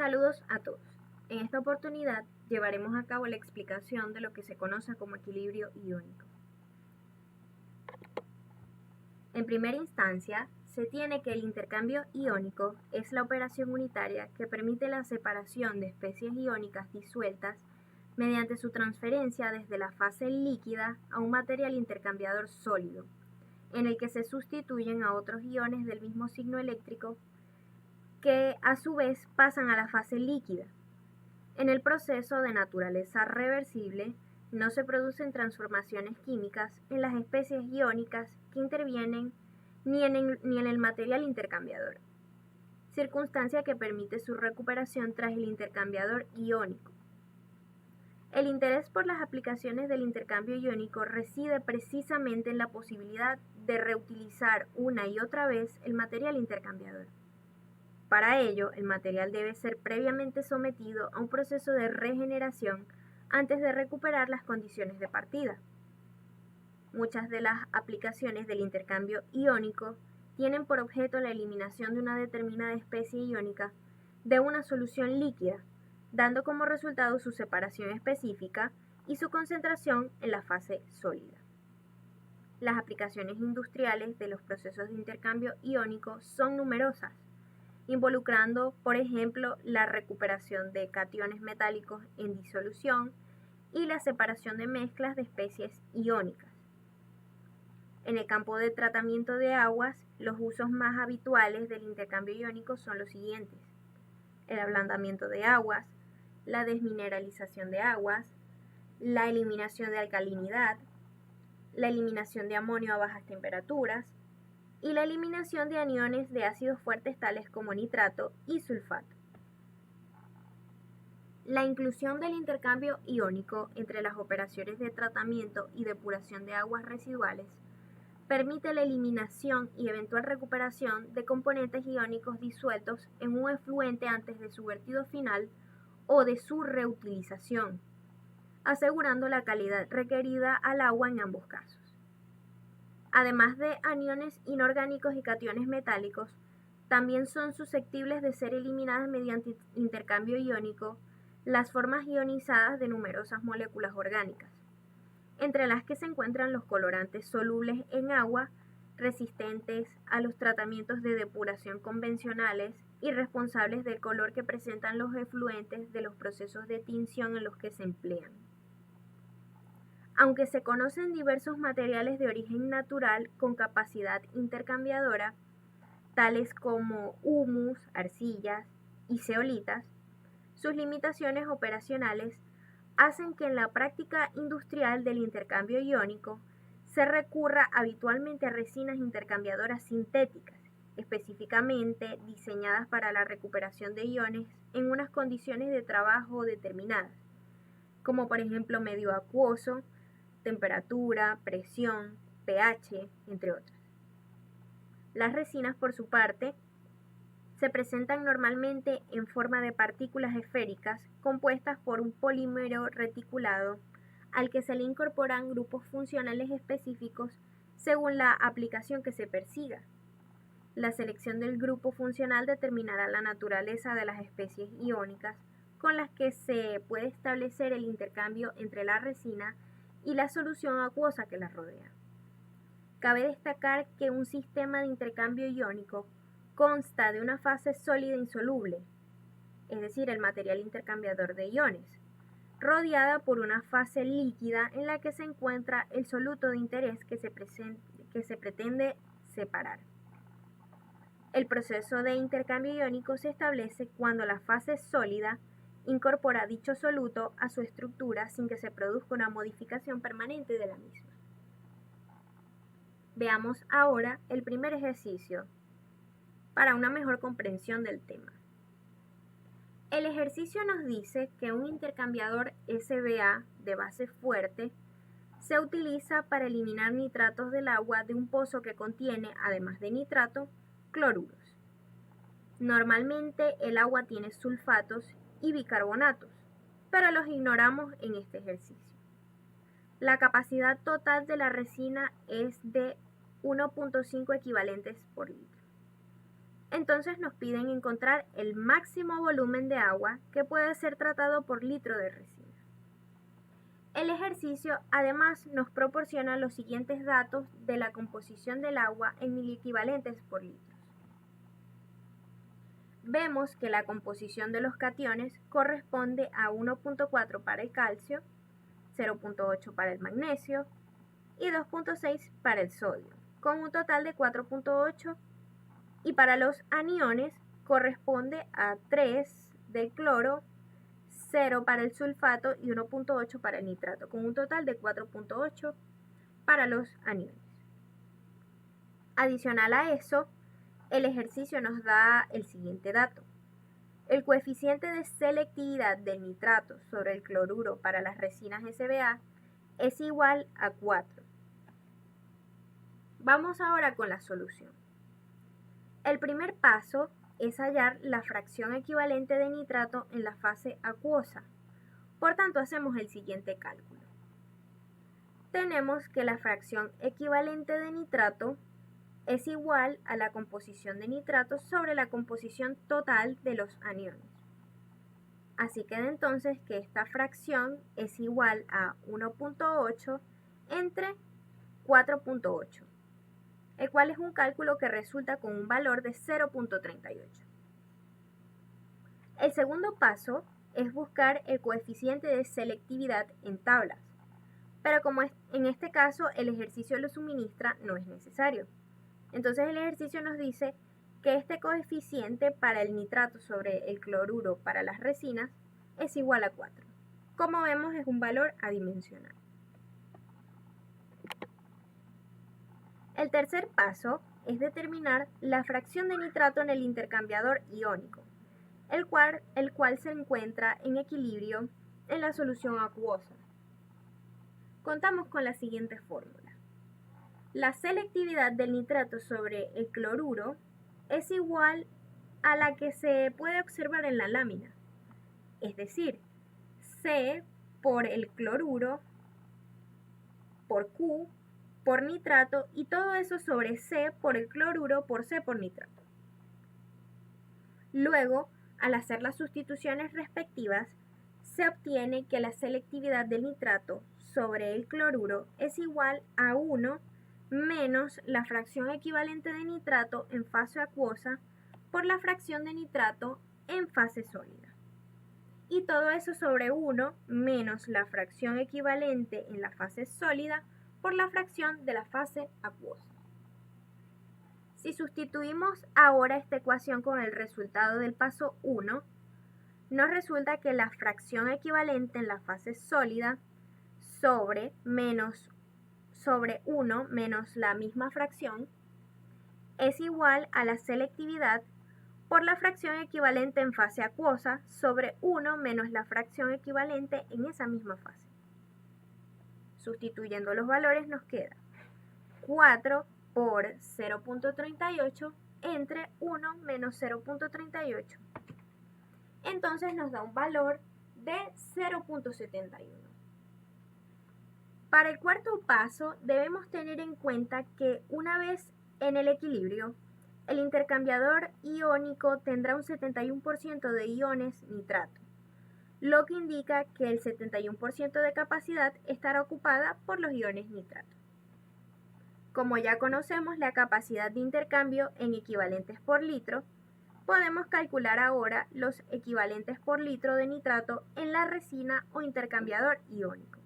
Saludos a todos. En esta oportunidad llevaremos a cabo la explicación de lo que se conoce como equilibrio iónico. En primera instancia, se tiene que el intercambio iónico es la operación unitaria que permite la separación de especies iónicas disueltas mediante su transferencia desde la fase líquida a un material intercambiador sólido, en el que se sustituyen a otros iones del mismo signo eléctrico que a su vez pasan a la fase líquida. En el proceso de naturaleza reversible no se producen transformaciones químicas en las especies iónicas que intervienen ni en el material intercambiador, circunstancia que permite su recuperación tras el intercambiador iónico. El interés por las aplicaciones del intercambio iónico reside precisamente en la posibilidad de reutilizar una y otra vez el material intercambiador. Para ello, el material debe ser previamente sometido a un proceso de regeneración antes de recuperar las condiciones de partida. Muchas de las aplicaciones del intercambio iónico tienen por objeto la eliminación de una determinada especie iónica de una solución líquida, dando como resultado su separación específica y su concentración en la fase sólida. Las aplicaciones industriales de los procesos de intercambio iónico son numerosas, involucrando, por ejemplo, la recuperación de cationes metálicos en disolución y la separación de mezclas de especies iónicas. En el campo de tratamiento de aguas, los usos más habituales del intercambio iónico son los siguientes: el ablandamiento de aguas, la desmineralización de aguas, la eliminación de alcalinidad, la eliminación de amonio a bajas temperaturas, y la eliminación de aniones de ácidos fuertes tales como nitrato y sulfato. La inclusión del intercambio iónico entre las operaciones de tratamiento y depuración de aguas residuales permite la eliminación y eventual recuperación de componentes iónicos disueltos en un efluente antes de su vertido final o de su reutilización, asegurando la calidad requerida al agua en ambos casos. Además de aniones inorgánicos y cationes metálicos, también son susceptibles de ser eliminadas mediante intercambio iónico las formas ionizadas de numerosas moléculas orgánicas, entre las que se encuentran los colorantes solubles en agua, resistentes a los tratamientos de depuración convencionales y responsables del color que presentan los efluentes de los procesos de tinción en los que se emplean. Aunque se conocen diversos materiales de origen natural con capacidad intercambiadora, tales como humus, arcillas y zeolitas, sus limitaciones operacionales hacen que en la práctica industrial del intercambio iónico se recurra habitualmente a resinas intercambiadoras sintéticas, específicamente diseñadas para la recuperación de iones en unas condiciones de trabajo determinadas, como por ejemplo medio acuoso, temperatura, presión, pH, entre otras. Las resinas, por su parte, se presentan normalmente en forma de partículas esféricas compuestas por un polímero reticulado al que se le incorporan grupos funcionales específicos según la aplicación que se persiga. La selección del grupo funcional determinará la naturaleza de las especies iónicas con las que se puede establecer el intercambio entre la resina y la solución acuosa que la rodea. Cabe destacar que un sistema de intercambio iónico consta de una fase sólida insoluble, es decir, el material intercambiador de iones, rodeada por una fase líquida en la que se encuentra el soluto de interés que se pretende separar. El proceso de intercambio iónico se establece cuando la fase sólida incorpora dicho soluto a su estructura sin que se produzca una modificación permanente de la misma. Veamos ahora el primer ejercicio para una mejor comprensión del tema. El ejercicio nos dice que un intercambiador SBA de base fuerte se utiliza para eliminar nitratos del agua de un pozo que contiene, además de nitrato, cloruros. Normalmente el agua tiene sulfatos y bicarbonatos, pero los ignoramos en este ejercicio. La capacidad total de la resina es de 1.5 equivalentes por litro. Entonces nos piden encontrar el máximo volumen de agua que puede ser tratado por litro de resina. El ejercicio además nos proporciona los siguientes datos de la composición del agua en miliequivalentes por litro. Vemos que la composición de los cationes corresponde a 1.4 para el calcio, 0.8 para el magnesio y 2.6 para el sodio, con un total de 4.8, y para los aniones corresponde a 3 del cloro, 0 para el sulfato y 1.8 para el nitrato, con un total de 4.8 para los aniones. Adicional a eso, el ejercicio nos da el siguiente dato. El coeficiente de selectividad del nitrato sobre el cloruro para las resinas SBA es igual a 4. Vamos ahora con la solución. El primer paso es hallar la fracción equivalente de nitrato en la fase acuosa. Por tanto, hacemos el siguiente cálculo. Tenemos que la fracción equivalente de nitrato es igual a la composición de nitrato sobre la composición total de los aniones. Así queda entonces que esta fracción es igual a 1.8 entre 4.8, el cual es un cálculo que resulta con un valor de 0.38. El segundo paso es buscar el coeficiente de selectividad en tablas, pero como en este caso el ejercicio lo suministra, no es necesario. Entonces el ejercicio nos dice que este coeficiente para el nitrato sobre el cloruro para las resinas es igual a 4. Como vemos, es un valor adimensional. El tercer paso es determinar la fracción de nitrato en el intercambiador iónico, el cual se encuentra en equilibrio en la solución acuosa. Contamos con la siguiente fórmula. La selectividad del nitrato sobre el cloruro es igual a la que se puede observar en la lámina, es decir, C por el cloruro por Q por nitrato y todo eso sobre C por el cloruro por C por nitrato. Luego, al hacer las sustituciones respectivas, se obtiene que la selectividad del nitrato sobre el cloruro es igual a 1 menos la fracción equivalente de nitrato en fase acuosa por la fracción de nitrato en fase sólida. Y todo eso sobre 1 menos la fracción equivalente en la fase sólida por la fracción de la fase acuosa. Si sustituimos ahora esta ecuación con el resultado del paso 1, nos resulta que la fracción equivalente en la fase sólida sobre 1 menos la misma fracción es igual a la selectividad por la fracción equivalente en fase acuosa sobre 1 menos la fracción equivalente en esa misma fase. Sustituyendo los valores nos queda 4 por 0.38 entre 1 menos 0.38. Entonces nos da un valor de 0.71. Para el cuarto paso debemos tener en cuenta que una vez en el equilibrio, el intercambiador iónico tendrá un 71% de iones nitrato, lo que indica que el 71% de capacidad estará ocupada por los iones nitrato. Como ya conocemos la capacidad de intercambio en equivalentes por litro, podemos calcular ahora los equivalentes por litro de nitrato en la resina o intercambiador iónico.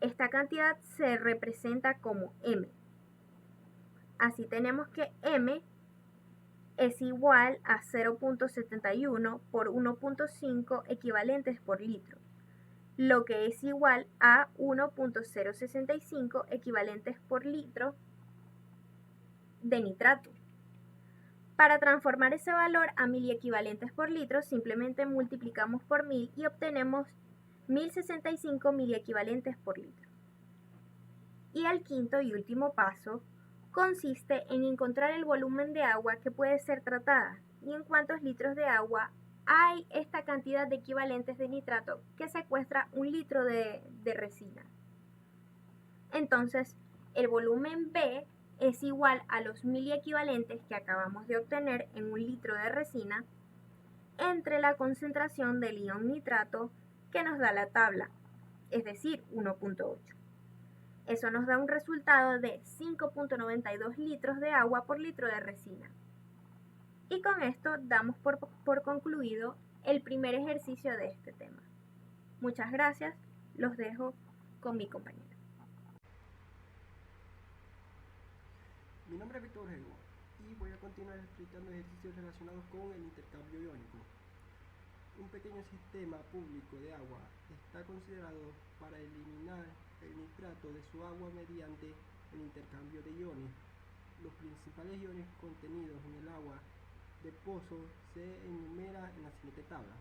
Esta cantidad se representa como M. Así tenemos que M es igual a 0.71 por 1.5 equivalentes por litro, lo que es igual a 1.065 equivalentes por litro de nitrato. Para transformar ese valor a miliequivalentes por litro, simplemente multiplicamos por 1000 y obtenemos 1065 miliequivalentes por litro. Y el quinto y último paso consiste en encontrar el volumen de agua que puede ser tratada y en cuántos litros de agua hay esta cantidad de equivalentes de nitrato que secuestra un litro de resina. Entonces, el volumen B es igual a los miliequivalentes que acabamos de obtener en un litro de resina entre la concentración del ion nitrato que nos da la tabla, es decir, 1.8. Eso nos da un resultado de 5.92 litros de agua por litro de resina. Y con esto damos por concluido el primer ejercicio de este tema. Muchas gracias, los dejo con mi compañera. Mi nombre es Víctor Rego y voy a continuar explicando ejercicios relacionados con el intercambio iónico. Un pequeño sistema público de agua está considerado para eliminar el nitrato de su agua mediante el intercambio de iones. Los principales iones contenidos en el agua de pozo se enumera en la siguiente tabla.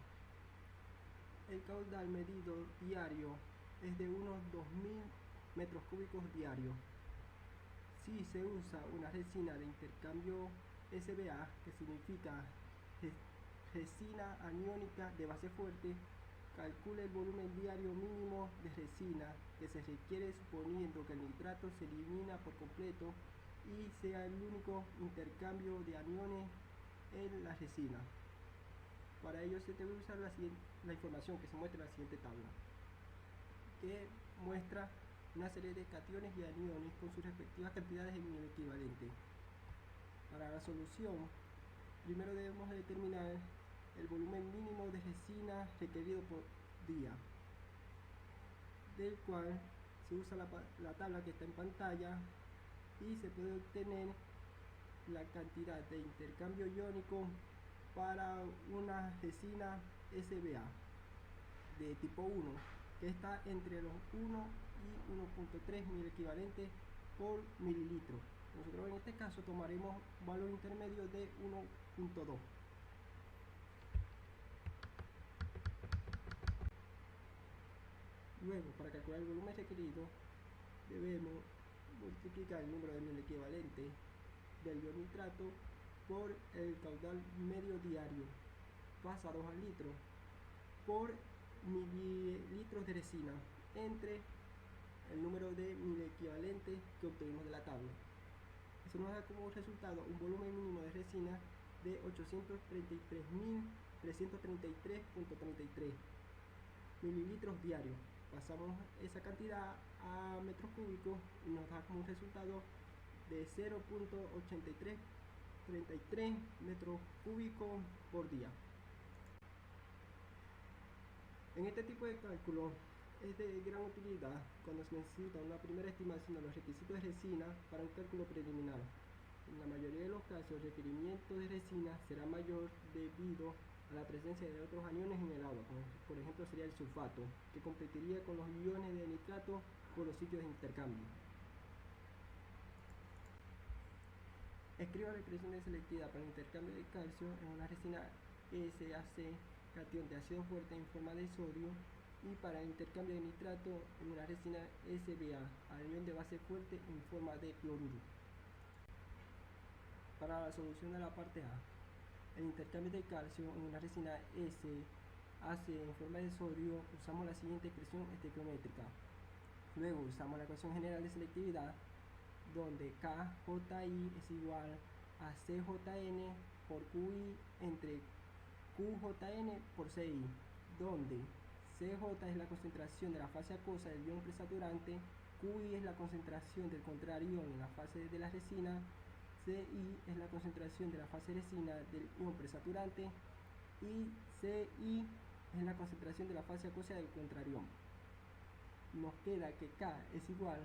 El caudal medido diario es de unos 2000 metros cúbicos diarios. Si se usa una resina de intercambio SBA, que significa resina aniónica de base fuerte, calcule el volumen diario mínimo de resina que se requiere suponiendo que el nitrato se elimina por completo y sea el único intercambio de aniones en la resina. Para ello se debe usar la información que se muestra en la siguiente tabla, que muestra una serie de cationes y aniones con sus respectivas cantidades en el equivalente. Para la solución, primero debemos determinar el volumen mínimo de resina requerido por día, del cual se usa la tabla que está en pantalla y se puede obtener la cantidad de intercambio iónico para una resina SBA de tipo 1, que está entre los 1 y 1.3 mil equivalentes por mililitro. Nosotros en este caso tomaremos valor intermedio de 1.2. Luego, para calcular el volumen requerido, debemos multiplicar el número de mil equivalentes del ion nitrato por el caudal medio diario pasados al litro por mililitros de resina entre el número de mil equivalentes que obtuvimos de la tabla. Eso nos da como resultado un volumen mínimo de resina de 833.333.33 mililitros diarios. Pasamos esa cantidad a metros cúbicos y nos da como un resultado de 0.8333 metros cúbicos por día. En este tipo de cálculo es de gran utilidad cuando se necesita una primera estimación de los requisitos de resina para un cálculo preliminar. En la mayoría de los casos, el requerimiento de resina será mayor debido a la presencia de otros aniones en el agua, como por ejemplo sería el sulfato, que competiría con los iones de nitrato por los sitios de intercambio. Escriba la expresión de selectividad para el intercambio de calcio en una resina SAC, catión de ácido fuerte en forma de sodio, y para el intercambio de nitrato en una resina SBA, anión de base fuerte en forma de cloruro. Para la solución de la parte A, el intercambio de calcio en una resina SAC en forma de sodio, usamos la siguiente expresión estequiométrica. Luego usamos la ecuación general de selectividad, donde KJI es igual a CJN por QI entre QJN por CI, donde CJ es la concentración de la fase acuosa del ion presaturante, QI es la concentración del contrario en la fase de la resina, CI es la concentración de la fase resina del ion presaturante y CI es la concentración de la fase acuosa del contrarión. Nos queda que K es igual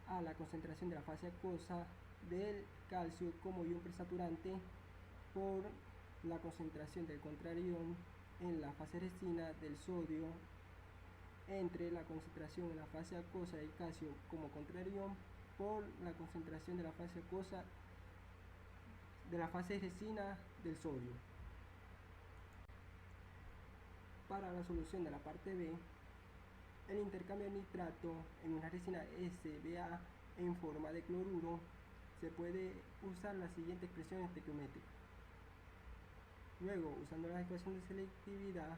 a la concentración de la fase acuosa del calcio como ion presaturante por la concentración del contrarión en la fase resina del sodio entre la concentración en la fase acuosa del calcio como contrarión por la concentración de la fase acuosa de la fase resina del sodio. Para la solución de la parte B, el intercambio de nitrato en una resina SBA en forma de cloruro, se puede usar la siguiente expresión estequiométrica. Luego, usando la ecuación de selectividad,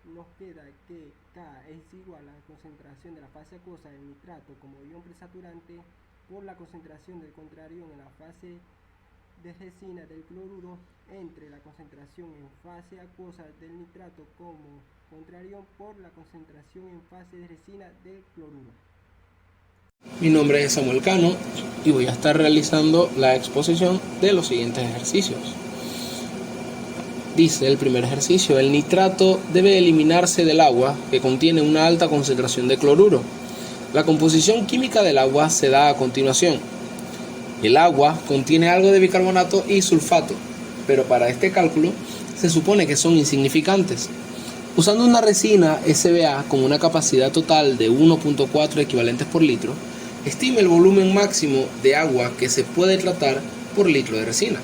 nos queda que K es igual a la concentración de la fase acuosa del nitrato como ion presaturante por la concentración del contrarión en la fase de resina del cloruro entre la concentración en fase acuosa del nitrato como contrarión por la concentración en fase de resina del cloruro. Mi nombre es Samuel Cano y voy a estar realizando la exposición de los siguientes ejercicios. Dice el primer ejercicio: el nitrato debe eliminarse del agua que contiene una alta concentración de cloruro. La composición química del agua se da a continuación. El agua contiene algo de bicarbonato y sulfato, pero para este cálculo se supone que son insignificantes. Usando una resina SBA con una capacidad total de 1.4 equivalentes por litro, estime el volumen máximo de agua que se puede tratar por litro de resina.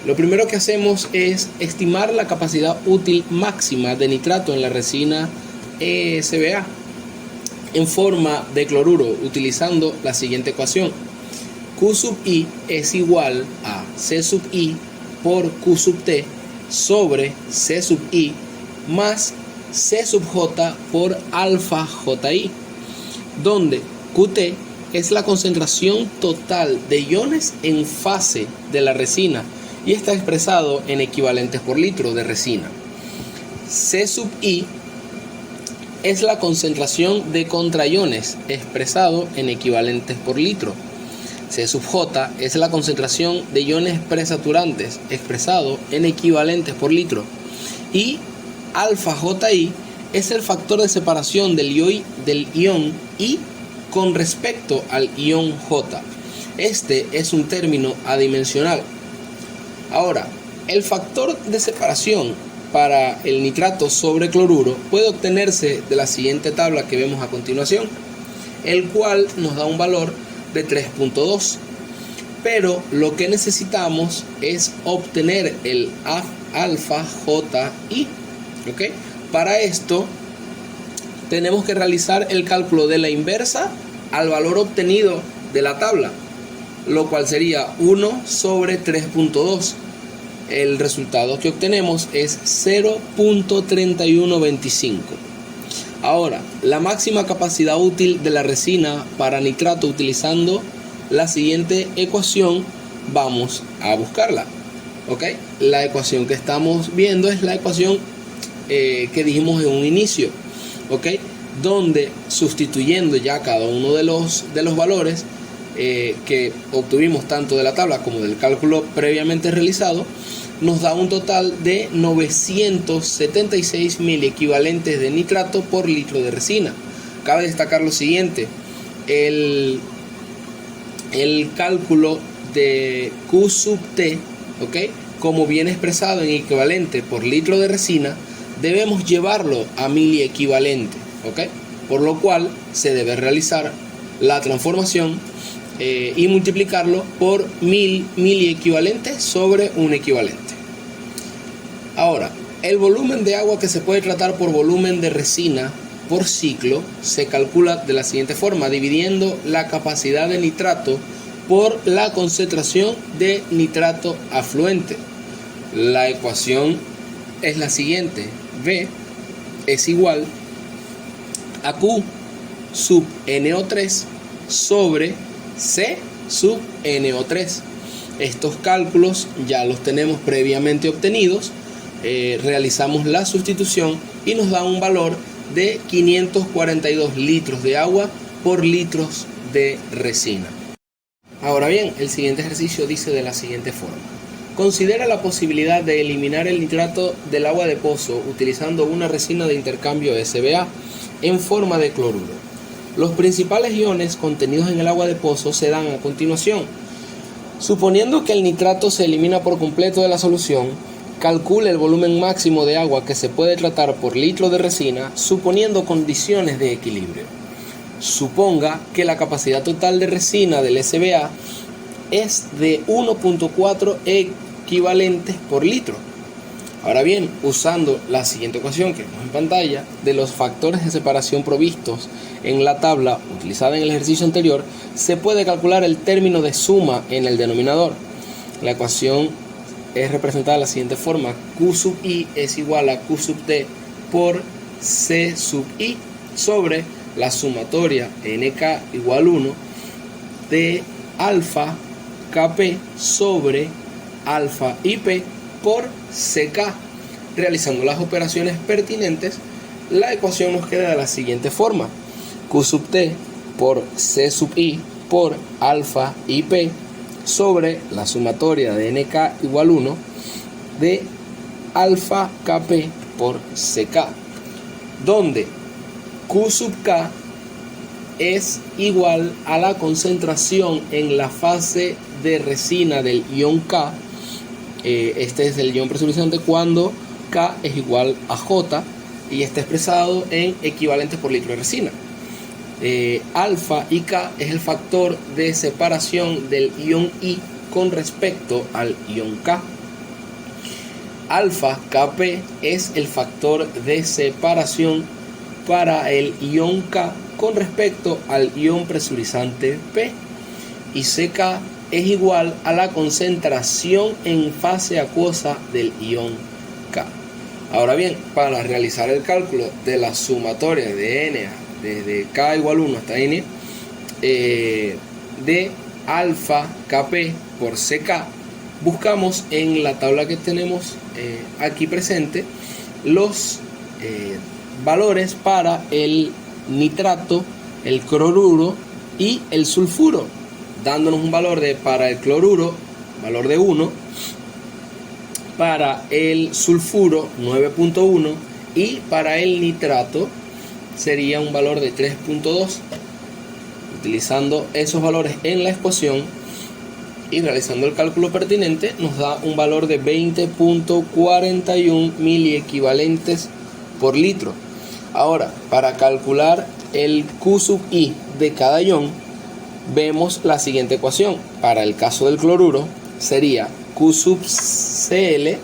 Lo primero que hacemos es estimar la capacidad útil máxima de nitrato en la resina SBA en forma de cloruro, utilizando la siguiente ecuación. Q sub I es igual a C sub I por Q sub T sobre C sub I más C sub J por alfa JI, donde QT es la concentración total de iones en fase de la resina y está expresado en equivalentes por litro de resina. C sub I es la concentración de contraiones expresado en equivalentes por litro. C sub J es la concentración de iones presaturantes expresado en equivalentes por litro. Y alfa JI es el factor de separación del ion I con respecto al ion J. Este es un término adimensional. Ahora, el factor de separación para el nitrato sobre cloruro puede obtenerse de la siguiente tabla que vemos a continuación, el cual nos da un valor de 3.2. Pero lo que necesitamos es obtener el alfa JI. ¿Okay? Para esto tenemos que realizar el cálculo de la inversa al valor obtenido de la tabla, lo cual sería 1 sobre 3.2. El resultado que obtenemos es 0.3125. Ahora, la máxima capacidad útil de la resina para nitrato utilizando la siguiente ecuación, vamos a buscarla. ¿Okay? La ecuación que estamos viendo es la ecuación que dijimos en un inicio, ¿okay? Donde sustituyendo ya cada uno de los valores que obtuvimos tanto de la tabla como del cálculo previamente realizado, nos da un total de 976 miliequivalentes de nitrato por litro de resina. Cabe destacar lo siguiente: el cálculo de Q sub T, ¿okay? Como viene expresado en equivalente por litro de resina, debemos llevarlo a miliequivalente, ¿okay? Por lo cual se debe realizar la transformación y multiplicarlo por 1000 miliequivalentes sobre un equivalente. Ahora, el volumen de agua que se puede tratar por volumen de resina por ciclo se calcula de la siguiente forma, dividiendo la capacidad de nitrato por la concentración de nitrato afluente. La ecuación es la siguiente: V es igual a Q sub NO3 sobre C sub NO3. Estos cálculos ya los tenemos previamente obtenidos. Realizamos la sustitución y nos da un valor de 542 litros de agua por litros de resina. Ahora bien, el siguiente ejercicio dice de la siguiente forma: considera la posibilidad de eliminar el nitrato del agua de pozo utilizando una resina de intercambio SBA en forma de cloruro. Los principales iones contenidos en el agua de pozo se dan a continuación. Suponiendo que el nitrato se elimina por completo de la solución, calcule el volumen máximo de agua que se puede tratar por litro de resina suponiendo condiciones de equilibrio. Suponga que la capacidad total de resina del SBA es de 1.4 equivalentes por litro. Ahora bien, usando la siguiente ecuación que vemos en pantalla, de los factores de separación provistos en la tabla utilizada en el ejercicio anterior, se puede calcular el término de suma en el denominador. La ecuación es representada de la siguiente forma: Q sub I es igual a Q sub T por C sub I sobre la sumatoria NK igual 1 de alfa Kp sobre alfa IP por Ck. Realizando las operaciones pertinentes, la ecuación nos queda de la siguiente forma: Q sub T por C sub I por alfa IP sobre la sumatoria de NK igual 1 de alfa Kp por Ck, donde Q sub K es igual a la concentración en la fase de resina del ion K. Este es el ion presurizante cuando K es igual a J y está expresado en equivalentes por litro de resina. Alfa y K es el factor de separación del ion I con respecto al ion K. Alfa Kp es el factor de separación para el ion K con respecto al ion presurizante P, y Ck es igual a la concentración en fase acuosa del ion K. Ahora bien, para realizar el cálculo de la sumatoria de Na desde K igual 1 hasta N de alfa Kp por Ck, buscamos en la tabla que tenemos aquí presente los valores para el nitrato, el cloruro y el sulfuro, dándonos un valor para el cloruro, valor de 1, para el sulfuro 9.1 y para el nitrato sería un valor de 3.2. Utilizando esos valores en la ecuación y realizando el cálculo pertinente, nos da un valor de 20.41 miliequivalentes por litro. Ahora, para calcular el Q sub I de cada ion, vemos la siguiente ecuación. Para el caso del cloruro, sería Q sub Cl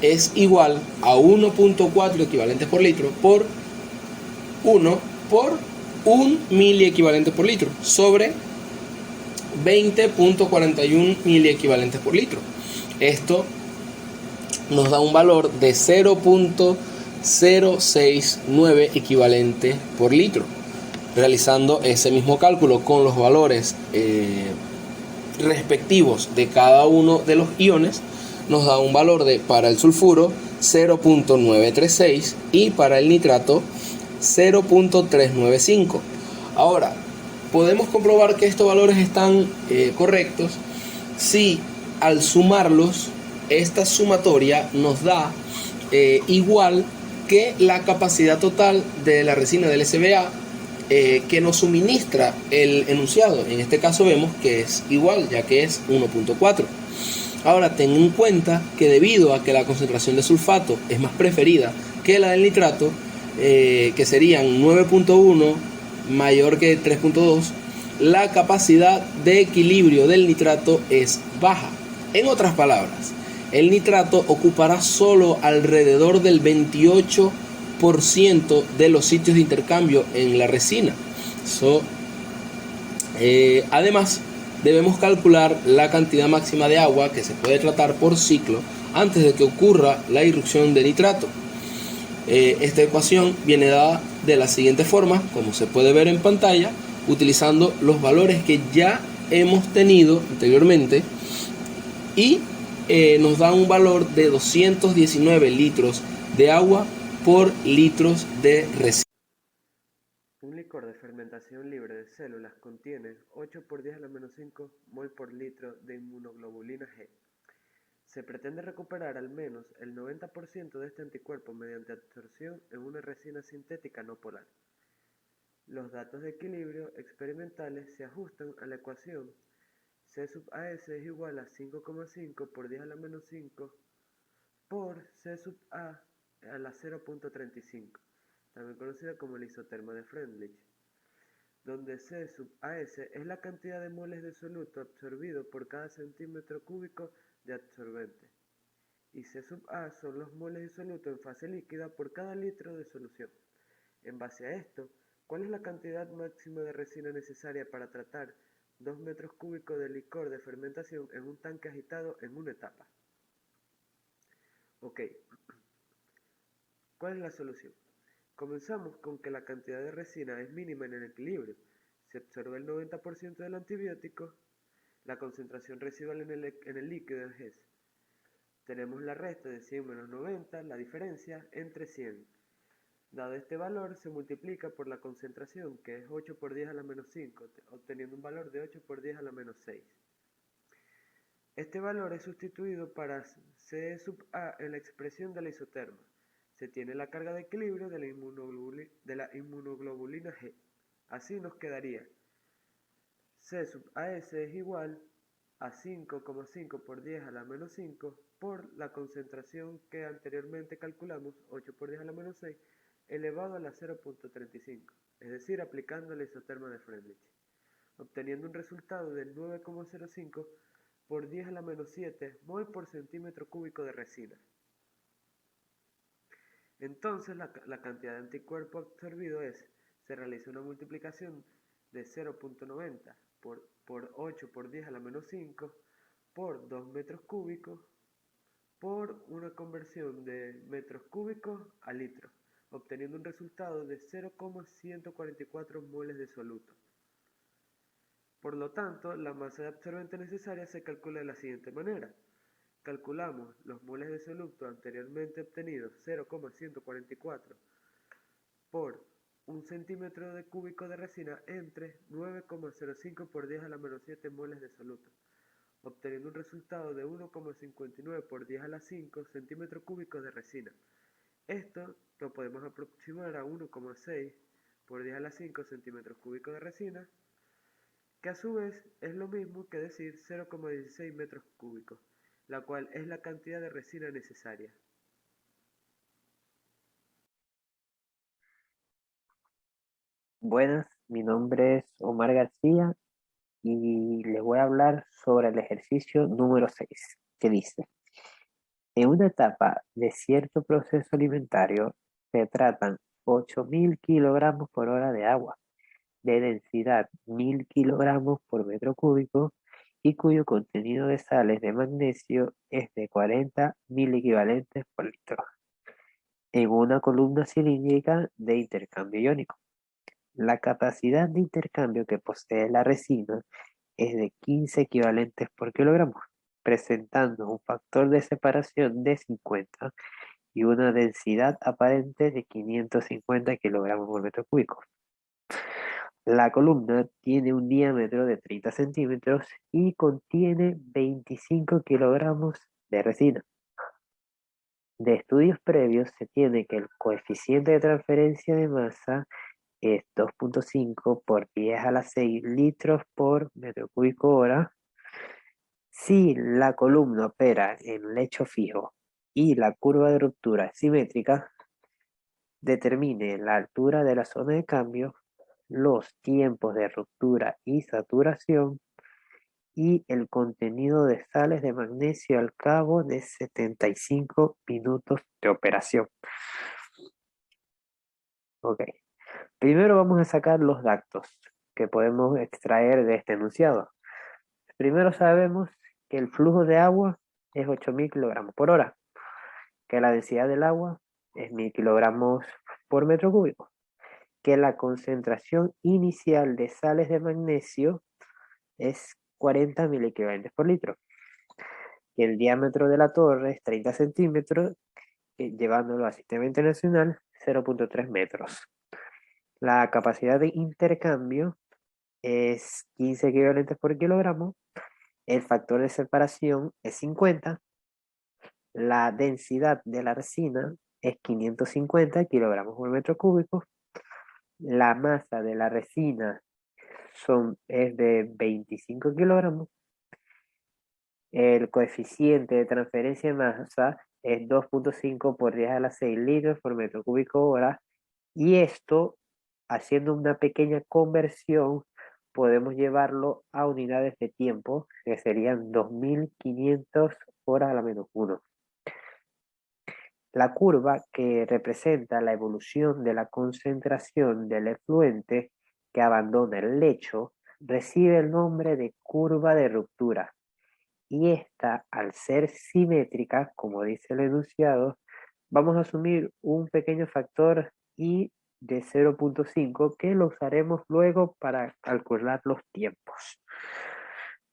es igual a 1.4 equivalentes por litro por 1 por 1 miliequivalente por litro sobre 20.41 miliequivalentes por litro. Esto nos da un valor de 0.069 equivalente por litro. Realizando ese mismo cálculo con los valores respectivos de cada uno de los iones, nos da un valor de, para el sulfuro, 0.936 y para el nitrato 0.395. Ahora, podemos comprobar que estos valores están correctos si al sumarlos, esta sumatoria nos da igual que la capacidad total de la resina del SBA que nos suministra el enunciado. En este caso vemos que es igual, ya que es 1.4. Ahora, ten en cuenta que debido a que la concentración de sulfato es más preferida que la del nitrato, que serían 9.1 mayor que 3.2, la capacidad de equilibrio del nitrato es baja. En otras palabras, el nitrato ocupará solo alrededor del 28% de los sitios de intercambio en la resina. Además, debemos calcular la cantidad máxima de agua que se puede tratar por ciclo antes de que ocurra la irrupción de nitrato. Esta ecuación viene dada de la siguiente forma, como se puede ver en pantalla, utilizando los valores que ya hemos tenido anteriormente, y nos da un valor de 219 litros de agua por litros de resina. Un licor de fermentación libre de células contiene 8 por 10 a la menos 5 mol por litro de inmunoglobulina G. Se pretende recuperar al menos el 90% de este anticuerpo mediante absorción en una resina sintética no polar. Los datos de equilibrio experimentales se ajustan a la ecuación C sub AS es igual a 5,5 por 10 a la menos 5 por C sub A a la 0.35, también conocida como el isotermo de Freundlich, donde C sub AS es la cantidad de moles de soluto absorbido por cada centímetro cúbico de absorbente, y C sub A son los moles de soluto en fase líquida por cada litro de solución. En base a esto, ¿cuál es la cantidad máxima de resina necesaria para tratar 2 metros cúbicos de licor de fermentación en un tanque agitado en una etapa? Ok, ¿cuál es la solución? Comenzamos con que la cantidad de resina es mínima en el equilibrio. se absorbe el 90% del antibiótico, la concentración residual en el líquido es esa. Tenemos la resta de 100 menos 90, la diferencia entre 100. Dado este valor, se multiplica por la concentración, que es 8 por 10 a la menos 5, obteniendo un valor de 8 por 10 a la menos 6. Este valor es sustituido para C sub A en la expresión de la isoterma. Se tiene la carga de equilibrio de la inmunoglobulina G. Así nos quedaría C sub AS es igual a 5,5 por 10 a la menos 5 por la concentración que anteriormente calculamos, 8 por 10 a la menos 6, elevado a la 0.35, es decir, aplicando la isoterma de Freundlich, obteniendo un resultado de 9,05 por 10 a la menos 7 mol por centímetro cúbico de resina. Entonces la cantidad de anticuerpo absorbido se realiza una multiplicación de 0.90 por 8 por 10 a la menos 5 por 2 metros cúbicos por una conversión de metros cúbicos a litros, obteniendo un resultado de 0,144 moles de soluto. Por lo tanto, la masa de absorbente necesaria se calcula de la siguiente manera. Calculamos los moles de soluto anteriormente obtenidos, 0,144 por 1 centímetro de cúbico de resina entre 9,05 por 10 a la menos 7 moles de soluto, obteniendo un resultado de 1,59 por 10 a la 5 centímetros cúbicos de resina. Esto lo podemos aproximar a 1,6 por 10 a la 5 centímetros cúbicos de resina, que a su vez es lo mismo que decir 0,16 metros cúbicos, la cual es la cantidad de resina necesaria. Buenas, mi nombre es Omar García y les voy a hablar sobre el ejercicio número 6, que dice: en una etapa de cierto proceso alimentario se tratan 8.000 kilogramos por hora de agua, de densidad 1.000 kilogramos por metro cúbico y cuyo contenido de sales de magnesio es de 40 mil equivalentes por litro, en una columna cilíndrica de intercambio iónico. La capacidad de intercambio que posee la resina es de 15 equivalentes por kilogramo, presentando un factor de separación de 50 y una densidad aparente de 550 kilogramos por metro cúbico. La columna tiene un diámetro de 30 centímetros y contiene 25 kilogramos de resina. De estudios previos se tiene que el coeficiente de transferencia de masa es 2.5 por 10 a la 6 litros por metro cúbico hora. Si la columna opera en lecho fijo y la curva de ruptura es simétrica, determine la altura de la zona de cambio, los tiempos de ruptura y saturación y el contenido de sales de magnesio al cabo de 75 minutos de operación. Ok. Primero vamos a sacar los datos que podemos extraer de este enunciado. Primero sabemos que el flujo de agua es 8.000 kilogramos por hora, que la densidad del agua es 1.000 kilogramos por metro cúbico, que la concentración inicial de sales de magnesio es 40 mil equivalentes por litro, que el diámetro de la torre es 30 centímetros, llevándolo a sistema internacional 0.3 metros. La capacidad de intercambio es 15 equivalentes por kilogramo, el factor de separación es 50, la densidad de la resina es 550 kilogramos por metro cúbico, la masa de la resina es de 25 kilogramos, el coeficiente de transferencia de masa es 2.5 por 10 a la 6 litros por metro cúbico hora, y esto, haciendo una pequeña conversión, podemos llevarlo a unidades de tiempo, que serían 2.500 horas a la menos 1. La curva que representa la evolución de la concentración del efluente que abandona el lecho recibe el nombre de curva de ruptura, y esta, al ser simétrica, como dice el enunciado, vamos a asumir un pequeño factor y de 0.5 que lo usaremos luego para calcular los tiempos.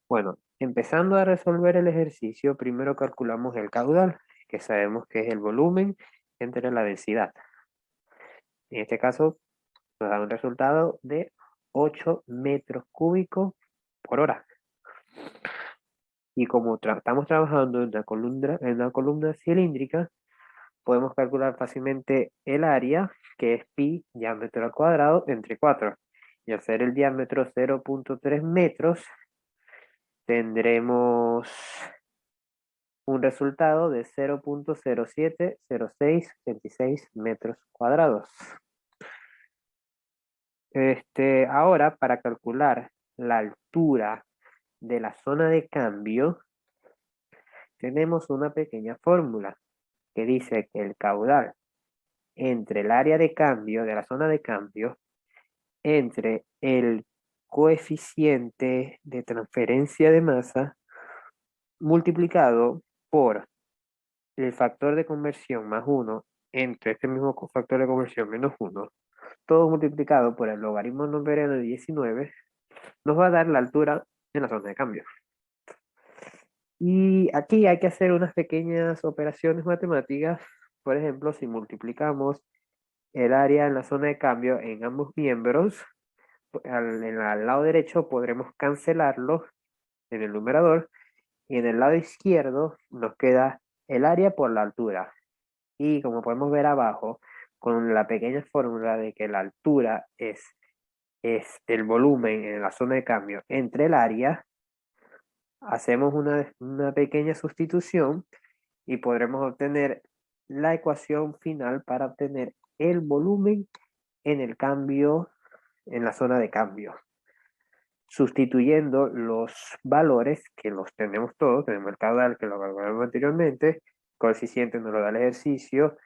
Bueno, empezando a resolver el ejercicio, primero calculamos el caudal, que sabemos que es el volumen entre la densidad. En este caso, nos da un resultado de 8 metros cúbicos por hora. Y como estamos trabajando en una columna cilíndrica, podemos calcular fácilmente el área, que es pi diámetro al cuadrado entre 4. Y al ser el diámetro 0.3 metros, tendremos un resultado de 0.070676 metros cuadrados. Ahora, para calcular la altura de la zona de cambio, tenemos una pequeña fórmula que dice que el caudal entre el área de cambio de la zona de cambio entre el coeficiente de transferencia de masa multiplicado por el factor de conversión más 1 entre este mismo factor de conversión menos 1, todo multiplicado por el logaritmo numeriano de 19, nos va a dar la altura en la zona de cambio. Y aquí hay que hacer unas pequeñas operaciones matemáticas. Por ejemplo, si multiplicamos el área en la zona de cambio en ambos miembros, al lado derecho podremos cancelarlo en el numerador y en el lado izquierdo nos queda el área por la altura. Y como podemos ver abajo, con la pequeña fórmula de que la altura es el volumen en la zona de cambio entre el área, hacemos una pequeña sustitución y podremos obtener la ecuación final para obtener el volumen en el cambio, en la zona de cambio. Sustituyendo los valores que los tenemos todos, tenemos el caudal que lo calculamos anteriormente, coeficiente nos lo da el ejercicio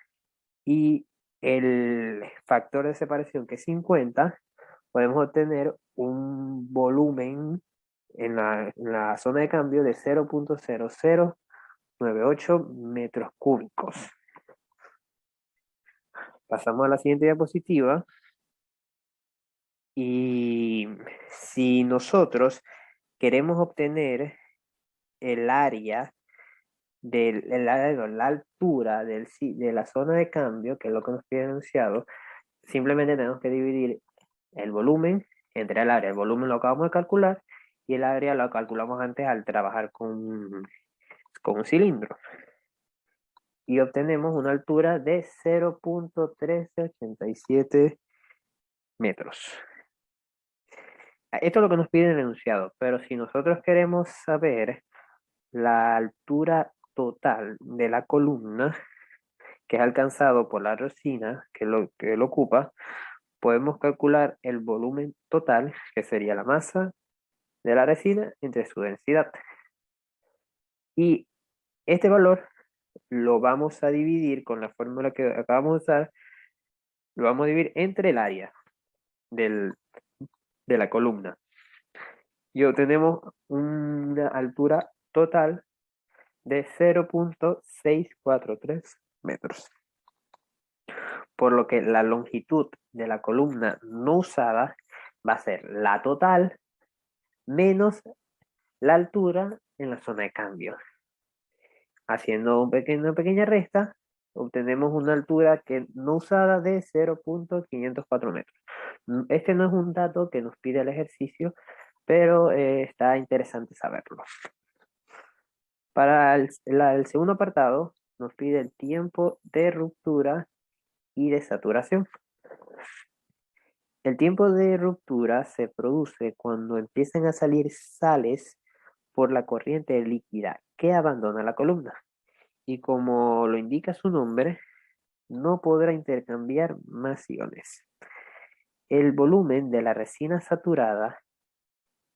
y el factor de separación que es 50, podemos obtener un volumen en la zona de cambio de 0.0098 metros cúbicos. Pasamos a la siguiente diapositiva. Y si nosotros queremos obtener el área la altura de la zona de cambio, que es lo que nos pide el enunciado, simplemente tenemos que dividir el volumen entre el área. El volumen lo acabamos de calcular y el área lo calculamos antes al trabajar con un cilindro. Y obtenemos una altura de 0.1387 metros. Esto es lo que nos pide el enunciado, pero si nosotros queremos saber la altura total de la columna que es alcanzado por la resina que lo ocupa, podemos calcular el volumen total, que sería la masa de la resina entre su densidad. Y este valor lo vamos a dividir con la fórmula que acabamos de usar, lo vamos a dividir entre el área de la columna. Y obtenemos una altura total de 0.643 metros. Por lo que la longitud de la columna no usada va a ser la total menos la altura en la zona de cambio. Haciendo una pequeña resta, obtenemos una altura que no usada de 0.504 metros. Este no es un dato que nos pide el ejercicio, pero está interesante saberlo. Para el segundo apartado, nos pide el tiempo de ruptura y de saturación. El tiempo de ruptura se produce cuando empiezan a salir sales por la corriente líquida que abandona la columna. Y como lo indica su nombre, no podrá intercambiar más iones. El volumen de la resina saturada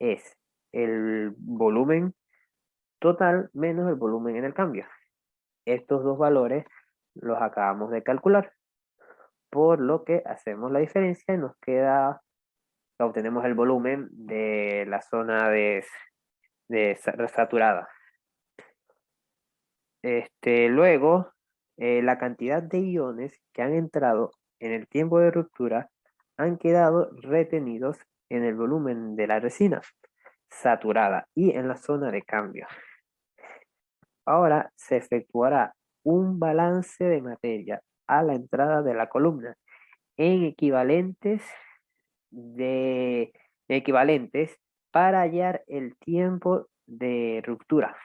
es el volumen total menos el volumen en el cambio. Estos dos valores los acabamos de calcular, por lo que hacemos la diferencia y nos queda, obtenemos el volumen de la zona de saturada. Luego, la cantidad de iones que han entrado en el tiempo de ruptura han quedado retenidos en el volumen de la resina saturada y en la zona de cambio. Ahora se efectuará un balance de materia a la entrada de la columna en equivalentes para hallar el tiempo de ruptura.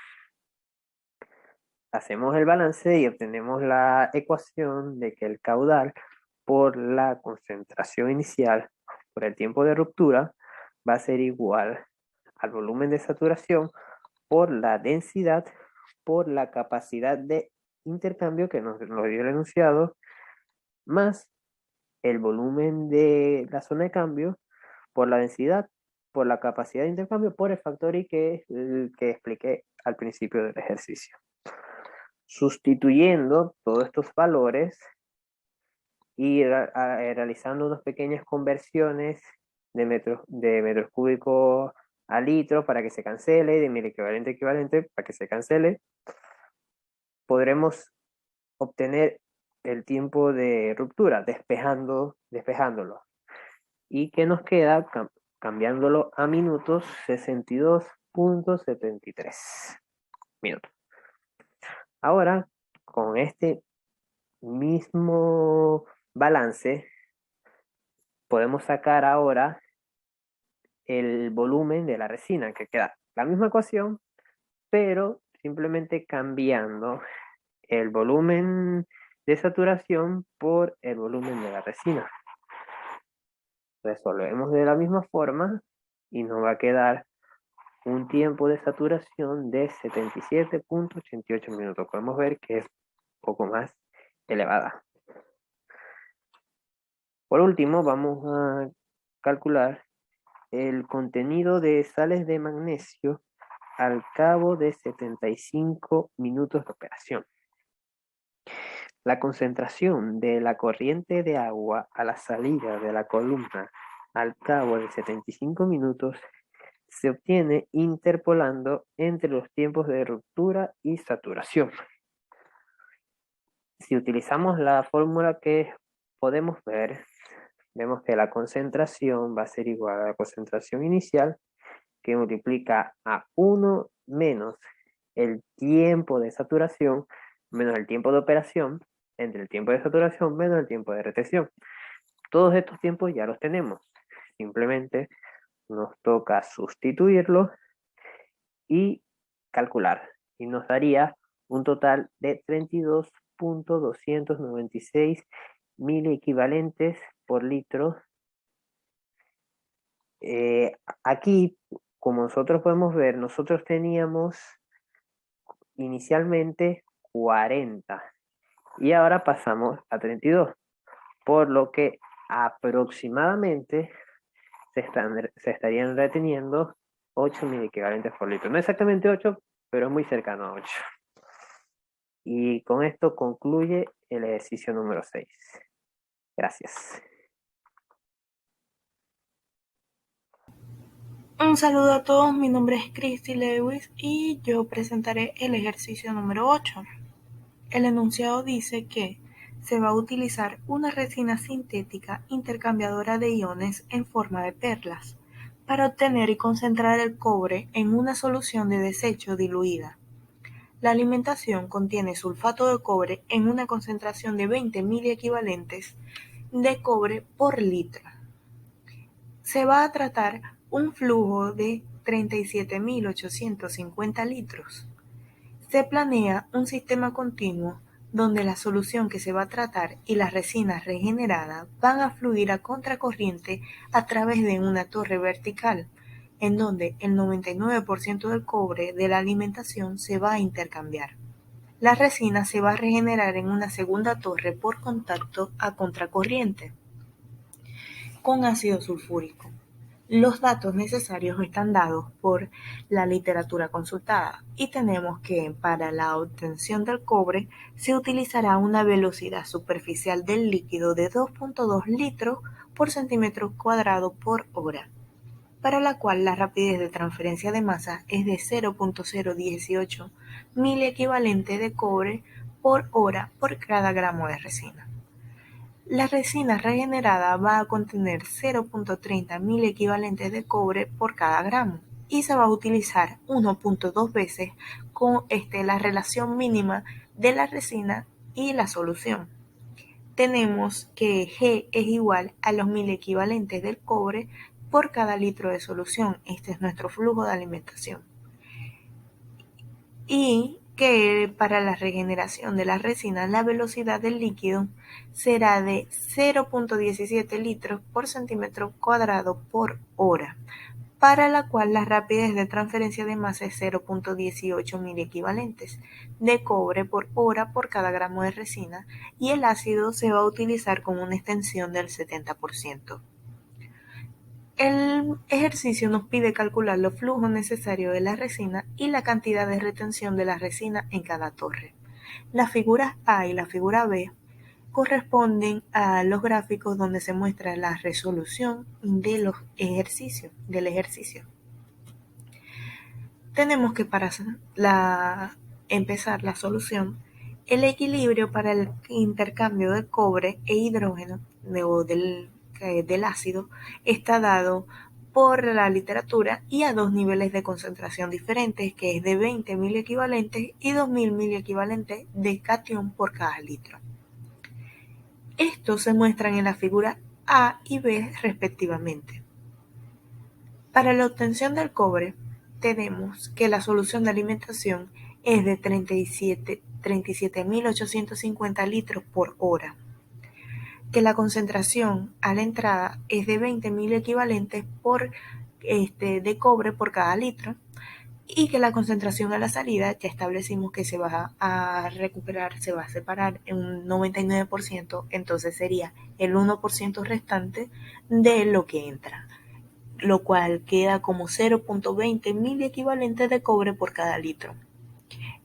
Hacemos el balance y obtenemos la ecuación de que el caudal por la concentración inicial por el tiempo de ruptura va a ser igual al volumen de saturación por la densidad por la capacidad de intercambio que nos dio el enunciado más el volumen de la zona de cambio por la densidad por la capacidad de intercambio por el factor I que expliqué al principio del ejercicio. Sustituyendo todos estos valores y realizando unas pequeñas conversiones de metros cúbicos a litros para que se cancele, de mil equivalente para que se cancele, podremos obtener el tiempo de ruptura despejándolo. ¿Y qué nos queda? Cambiándolo a minutos, 62.73 minutos. Ahora, con este mismo balance, podemos sacar ahora el volumen de la resina, que queda la misma ecuación, pero simplemente cambiando el volumen de saturación por el volumen de la resina. Resolvemos de la misma forma y nos va a quedar un tiempo de saturación de 77.88 minutos. Podemos ver que es un poco más elevada. Por último, vamos a calcular el contenido de sales de magnesio al cabo de 75 minutos de operación. La concentración de la corriente de agua a la salida de la columna al cabo de 75 minutos se obtiene interpolando entre los tiempos de ruptura y saturación. Si utilizamos la fórmula que podemos ver, vemos que la concentración va a ser igual a la concentración inicial, que multiplica a 1 menos el tiempo de saturación menos el tiempo de operación, entre el tiempo de saturación menos el tiempo de retención. Todos estos tiempos ya los tenemos. Simplemente nos toca sustituirlos y calcular. Y nos daría un total de 32.296 miliequivalentes por litro. Aquí, como nosotros podemos ver, nosotros teníamos inicialmente 40 y ahora pasamos a 32, por lo que aproximadamente se estarían reteniendo 8 miliequivalentes por litro. No exactamente 8, pero es muy cercano a 8. Y con esto concluye el ejercicio número 6. Gracias. Un saludo a todos, mi nombre es Christy Lewis y yo presentaré el ejercicio número 8. El enunciado dice que se va a utilizar una resina sintética intercambiadora de iones en forma de perlas para obtener y concentrar el cobre en una solución de desecho diluida. La alimentación contiene sulfato de cobre en una concentración de 20 miliequivalentes de cobre por litro. Se va a tratar un flujo de 37.850 litros. Se planea un sistema continuo donde la solución que se va a tratar y la resina regenerada van a fluir a contracorriente a través de una torre vertical, en donde el 99% del cobre de la alimentación se va a intercambiar. La resina se va a regenerar en una segunda torre por contacto a contracorriente con ácido sulfúrico. Los datos necesarios están dados por la literatura consultada y tenemos que para la obtención del cobre se utilizará una velocidad superficial del líquido de 2.2 litros por centímetro cuadrado por hora, para la cual la rapidez de transferencia de masa es de 0.018 miliequivalente de cobre por hora por cada gramo de resina. La resina regenerada va a contener 0.30 mil equivalentes de cobre por cada gramo y se va a utilizar 1.2 veces con la relación mínima de la resina y la solución. Tenemos que G es igual a los 1000 equivalentes del cobre por cada litro de solución. Este es nuestro flujo de alimentación. Y que para la regeneración de la resina la velocidad del líquido será de 0.17 litros por centímetro cuadrado por hora, para la cual la rapidez de transferencia de masa es 0.18 mil equivalentes de cobre por hora por cada gramo de resina, y el ácido se va a utilizar con una extensión del 70%. El ejercicio nos pide calcular los flujos necesarios de la resina y la cantidad de retención de la resina en cada torre. Las figuras A y la figura B corresponden a los gráficos donde se muestra la resolución del ejercicio. Tenemos que para empezar la solución, el equilibrio para el intercambio de cobre e hidrógeno del ácido está dado por la literatura y a dos niveles de concentración diferentes, que es de 20.000 equivalentes y 2.000 equivalentes de catión por cada litro. Estos se muestran en la figura A y B respectivamente. Para la obtención del cobre, tenemos que la solución de alimentación es de 37.850 litros por hora, que la concentración a la entrada es de 20.000 equivalentes de cobre por cada litro, y que la concentración a la salida ya establecimos que se va a recuperar, se va a separar en un 99%, entonces sería el 1% restante de lo que entra, lo cual queda como 0.20 mil equivalentes de cobre por cada litro.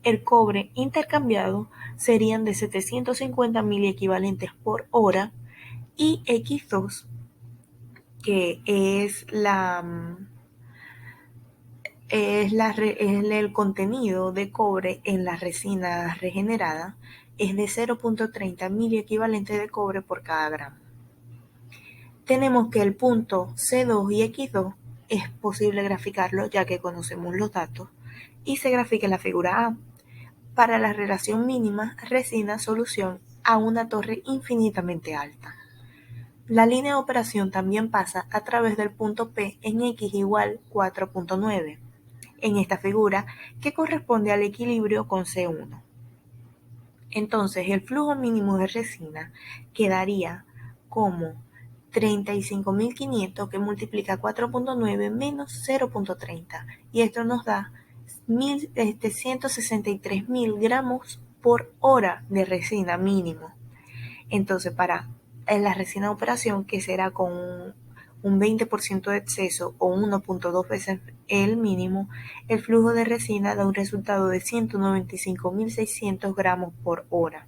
El cobre intercambiado serían de 750.000 equivalentes por hora, y X2, que es el contenido de cobre en la resina regenerada, es de 0.30 mil equivalentes de cobre por cada gramo. Tenemos que el punto C2 y X2 es posible graficarlo ya que conocemos los datos, y se grafica en la figura A para la relación mínima resina-solución a una torre infinitamente alta. La línea de operación también pasa a través del punto P en X igual 4.9 en esta figura, que corresponde al equilibrio con C1. Entonces el flujo mínimo de resina quedaría como 35.500 que multiplica 4.9 menos 0.30, y esto nos da 163.000 gramos por hora de resina mínimo. Entonces para la resina de operación, que será con un 20% de exceso o 1.2 veces el mínimo, el flujo de resina da un resultado de 195.600 gramos por hora.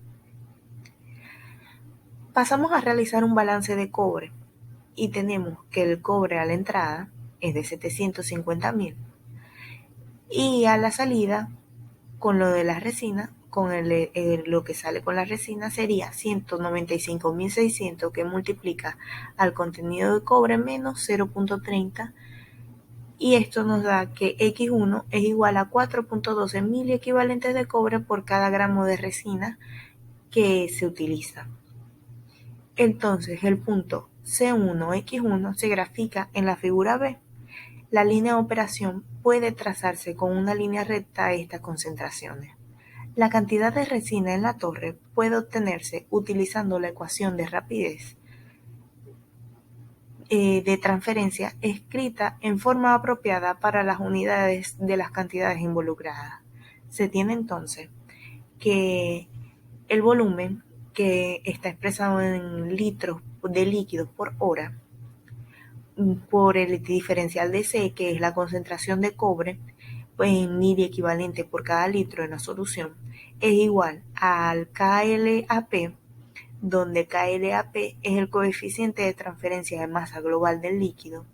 Pasamos a realizar un balance de cobre y tenemos que el cobre a la entrada es de 750.000 y a la salida, con lo de la resina, con lo que sale con la resina sería 195.600 que multiplica al contenido de cobre menos 0.30, y esto nos da que X1 es igual a 4.12 mil equivalentes de cobre por cada gramo de resina que se utiliza. Entonces el punto C1X1 se grafica en la figura B. La línea de operación puede trazarse con una línea recta a estas concentraciones. La cantidad de resina en la torre puede obtenerse utilizando la ecuación de rapidez de transferencia escrita en forma apropiada para las unidades de las cantidades involucradas. Se tiene entonces que el volumen, que está expresado en litros de líquidos por hora, por el diferencial de C, que es la concentración de cobre en mil equivalente por cada litro en la solución, es igual al KLAP, donde KLAP es el coeficiente de transferencia de masa global del líquido,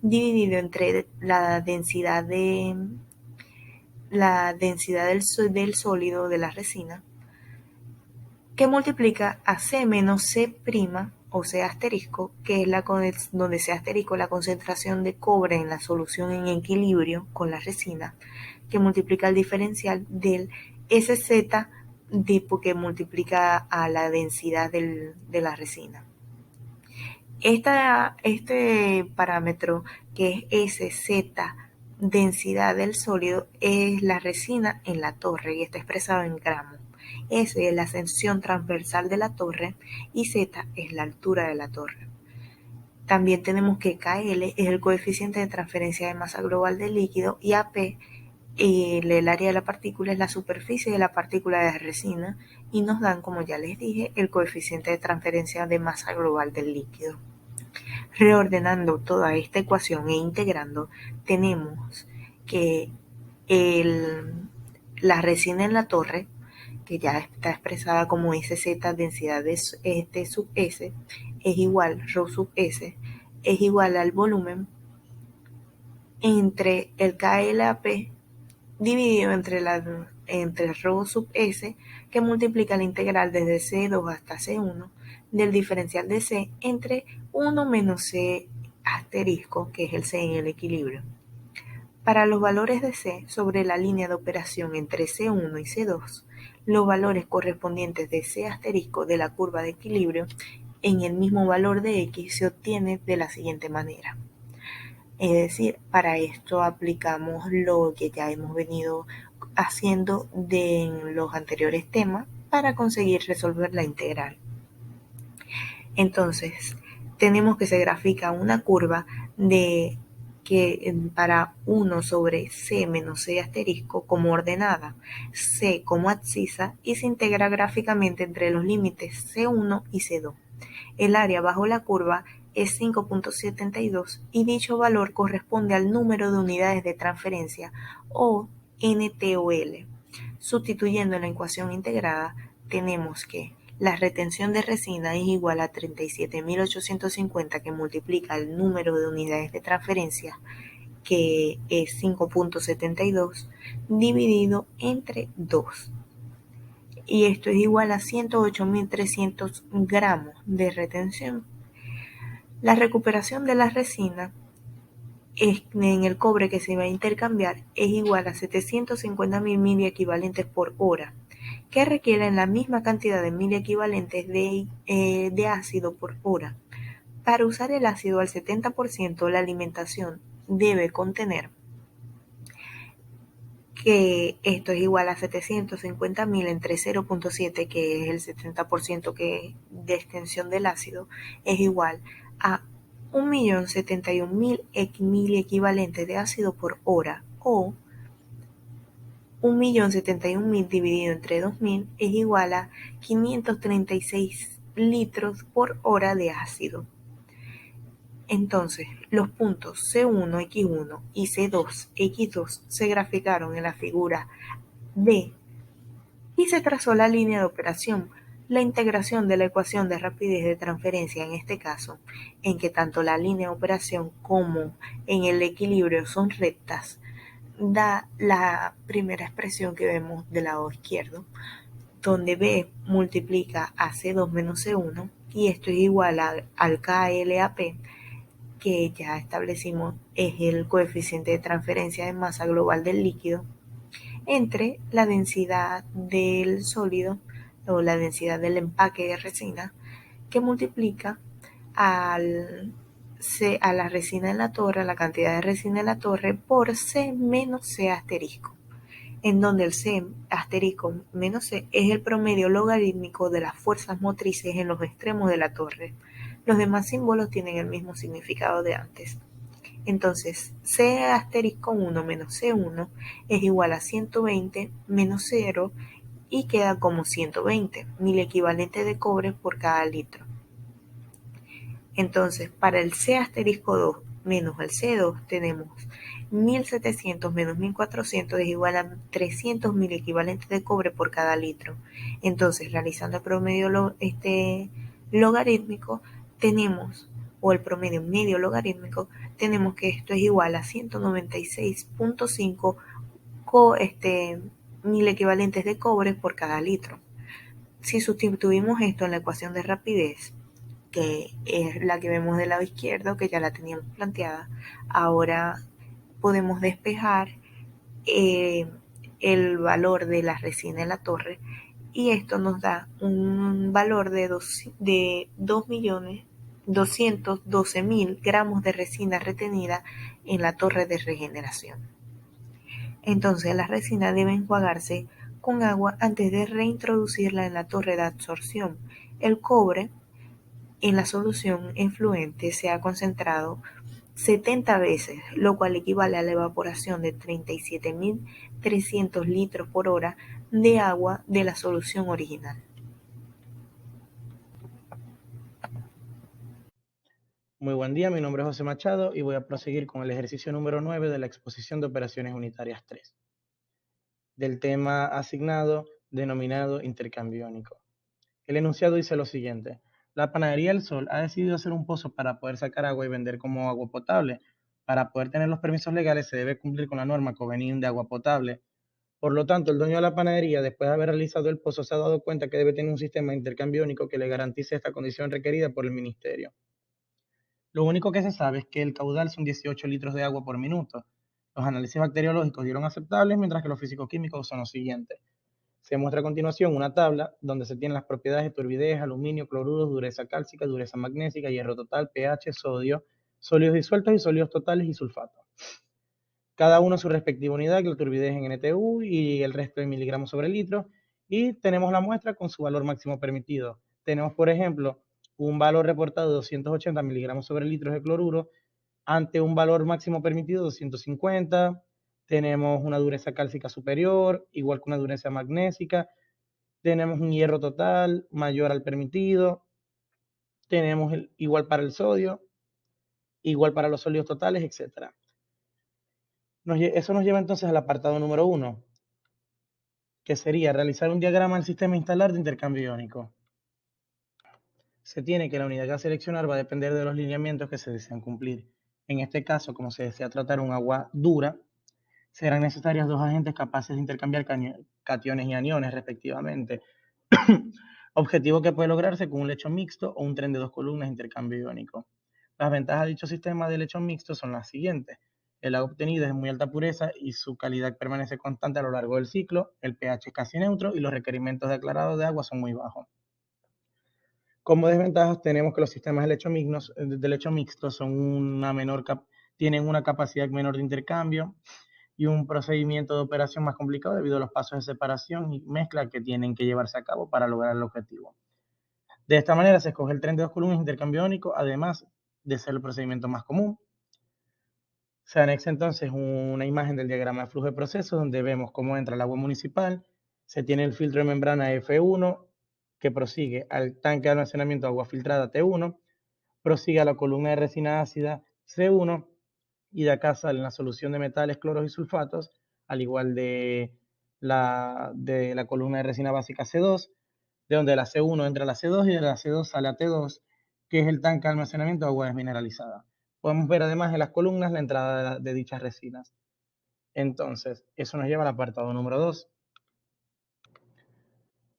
dividido entre la densidad del sólido de la resina, que multiplica a C menos C' o C asterisco, que es donde C asterisco es la concentración de cobre en la solución en equilibrio con la resina, que multiplica el diferencial del SZ que multiplica a la densidad de la resina. Este parámetro, que es SZ, densidad del sólido, es la resina en la torre y está expresado en gramos. S es la sección transversal de la torre y Z es la altura de la torre. También tenemos que KL es el coeficiente de transferencia de masa global del líquido y AP, el área de la partícula, es la superficie de la partícula de resina y nos dan, como ya les dije, el coeficiente de transferencia de masa global del líquido. Reordenando toda esta ecuación e integrando, tenemos que la resina en la torre, que ya está expresada como SZ densidad de T sub S, es igual, ρ sub S, es igual al volumen entre el KLAP dividido entre ρ sub S, que multiplica la integral desde C2 hasta C1 del diferencial de C entre 1 menos C asterisco, que es el C en el equilibrio. Para los valores de C sobre la línea de operación entre C1 y C2, los valores correspondientes de C asterisco de la curva de equilibrio en el mismo valor de X se obtiene de la siguiente manera. Es decir, para esto aplicamos lo que ya hemos venido haciendo en los anteriores temas para conseguir resolver la integral. Entonces, tenemos que se grafica una curva para 1 sobre C menos C asterisco como ordenada, C como abscisa y se integra gráficamente entre los límites C1 y C2. El área bajo la curva es 5.72 y dicho valor corresponde al número de unidades de transferencia o NTOL. Sustituyendo en la ecuación integrada, tenemos que la retención de resina es igual a 37.850, que multiplica el número de unidades de transferencia, que es 5.72, dividido entre 2. Y esto es igual a 108.300 gramos de retención. La recuperación de la resina en el cobre que se va a intercambiar es igual a 750.000 miliequivalentes por hora, que requieren la misma cantidad de miliequivalentes de ácido por hora. Para usar el ácido al 70%, la alimentación debe contener que esto es igual a 750.000 entre 0.7, que es el 70% de extensión del ácido, es igual a 1.071.000 miliequivalentes de ácido por hora, o 1.071.000 dividido entre 2.000 es igual a 536 litros por hora de ácido. Entonces, los puntos C1, X1 y C2, X2 se graficaron en la figura D y se trazó la línea de operación. La integración de la ecuación de rapidez de transferencia, en este caso, en que tanto la línea de operación como en el equilibrio son rectas, da la primera expresión que vemos del lado izquierdo, donde B multiplica a C2 menos C1 y esto es igual al KLAP, que ya establecimos es el coeficiente de transferencia de masa global del líquido, entre la densidad del sólido o la densidad del empaque de resina, que multiplica a la resina en la torre, a la cantidad de resina en la torre, por C menos C asterisco, en donde el C asterisco menos C es el promedio logarítmico de las fuerzas motrices en los extremos de la torre. Los demás símbolos tienen el mismo significado de antes. Entonces, C asterisco 1 menos C1 es igual a 120 menos 0 y queda como 120 miliequivalentes de cobre por cada litro. Entonces, para el C asterisco 2 menos el C2 tenemos 1.700 menos 1.400 es igual a 300 miliequivalentes de cobre por cada litro. Entonces, realizando el promedio logarítmico, tenemos, o el promedio medio logarítmico, tenemos que esto es igual a 196.5 mil equivalentes de cobre por cada litro. Si sustituimos esto en la ecuación de rapidez, que es la que vemos del lado izquierdo, que ya la teníamos planteada, ahora podemos despejar el valor de la resina en la torre, y esto nos da un valor de 2.212.000 gramos de resina retenida en la torre de regeneración. Entonces la resina debe enjuagarse con agua antes de reintroducirla en la torre de absorción. El cobre en la solución efluente se ha concentrado 70 veces, lo cual equivale a la evaporación de 37.300 litros por hora de agua de la solución original. Muy buen día, mi nombre es José Machado y voy a proseguir con el ejercicio número 9 de la exposición de operaciones unitarias 3, del tema asignado denominado intercambio iónico. El enunciado dice lo siguiente: la Panadería El Sol ha decidido hacer un pozo para poder sacar agua y vender como agua potable. Para poder tener los permisos legales se debe cumplir con la norma Covenin de agua potable. Por lo tanto, el dueño de la panadería, después de haber realizado el pozo, se ha dado cuenta que debe tener un sistema de intercambio iónico que le garantice esta condición requerida por el ministerio. Lo único que se sabe es que el caudal son 18 litros de agua por minuto. Los análisis bacteriológicos dieron aceptables, mientras que los físico-químicos son los siguientes. Se muestra a continuación una tabla donde se tienen las propiedades de turbidez, aluminio, cloruro, dureza cálcica, dureza magnésica, hierro total, pH, sodio, sólidos disueltos y sólidos totales y sulfato. Cada uno su respectiva unidad, que la turbidez en NTU y el resto en miligramos sobre litro. Y tenemos la muestra con su valor máximo permitido. Tenemos, por ejemplo, un valor reportado de 280 miligramos sobre litros de cloruro ante un valor máximo permitido de 250. Tenemos una dureza cálcica superior, igual que una dureza magnésica. Tenemos un hierro total mayor al permitido. Tenemos igual para el sodio, igual para los sólidos totales, etc. Eso nos lleva entonces al apartado número 1, que sería realizar un diagrama del sistema instalar de intercambio iónico. Se tiene que la unidad a seleccionar va a depender de los lineamientos que se desean cumplir. En este caso, como se desea tratar un agua dura, serán necesarios dos agentes capaces de intercambiar cationes y aniones, respectivamente. Objetivo que puede lograrse con un lecho mixto o un tren de dos columnas de intercambio iónico. Las ventajas de dicho sistema de lecho mixto son las siguientes. El agua obtenida es de muy alta pureza y su calidad permanece constante a lo largo del ciclo, el pH es casi neutro y los requerimientos de aclarado de agua son muy bajos. Como desventajas tenemos que los sistemas de lecho mixto tienen una capacidad menor de intercambio y un procedimiento de operación más complicado debido a los pasos de separación y mezcla que tienen que llevarse a cabo para lograr el objetivo. De esta manera se escoge el tren de dos columnas de intercambio iónico, además de ser el procedimiento más común. Se anexa entonces una imagen del diagrama de flujo de procesos donde vemos cómo entra el agua municipal, se tiene el filtro de membrana F1 que prosigue al tanque de almacenamiento de agua filtrada T1, prosigue a la columna de resina ácida C1 y de acá sale la solución de metales, cloros y sulfatos, al igual de la columna de resina básica C2, de donde la C1 entra a la C2 y de la C2 sale a T2, que es el tanque de almacenamiento de agua desmineralizada. Podemos ver además en las columnas la entrada de dichas resinas. Entonces, eso nos lleva al apartado número 2.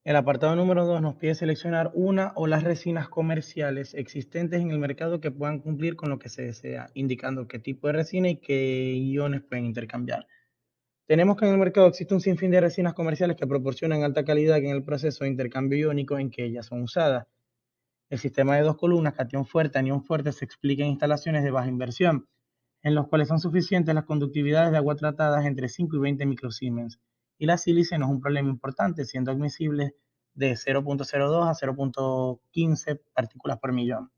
El apartado número 2 nos pide seleccionar una o las resinas comerciales existentes en el mercado que puedan cumplir con lo que se desea, indicando qué tipo de resina y qué iones pueden intercambiar. Tenemos que en el mercado existe un sinfín de resinas comerciales que proporcionan alta calidad en el proceso de intercambio iónico en que ellas son usadas. El sistema de dos columnas, catión fuerte, anión fuerte, se explica en instalaciones de baja inversión, en los cuales son suficientes las conductividades de agua tratadas entre 5 y 20 microsiemens, y la sílice no es un problema importante, siendo admisible de 0.02 a 0.15 partículas por millón.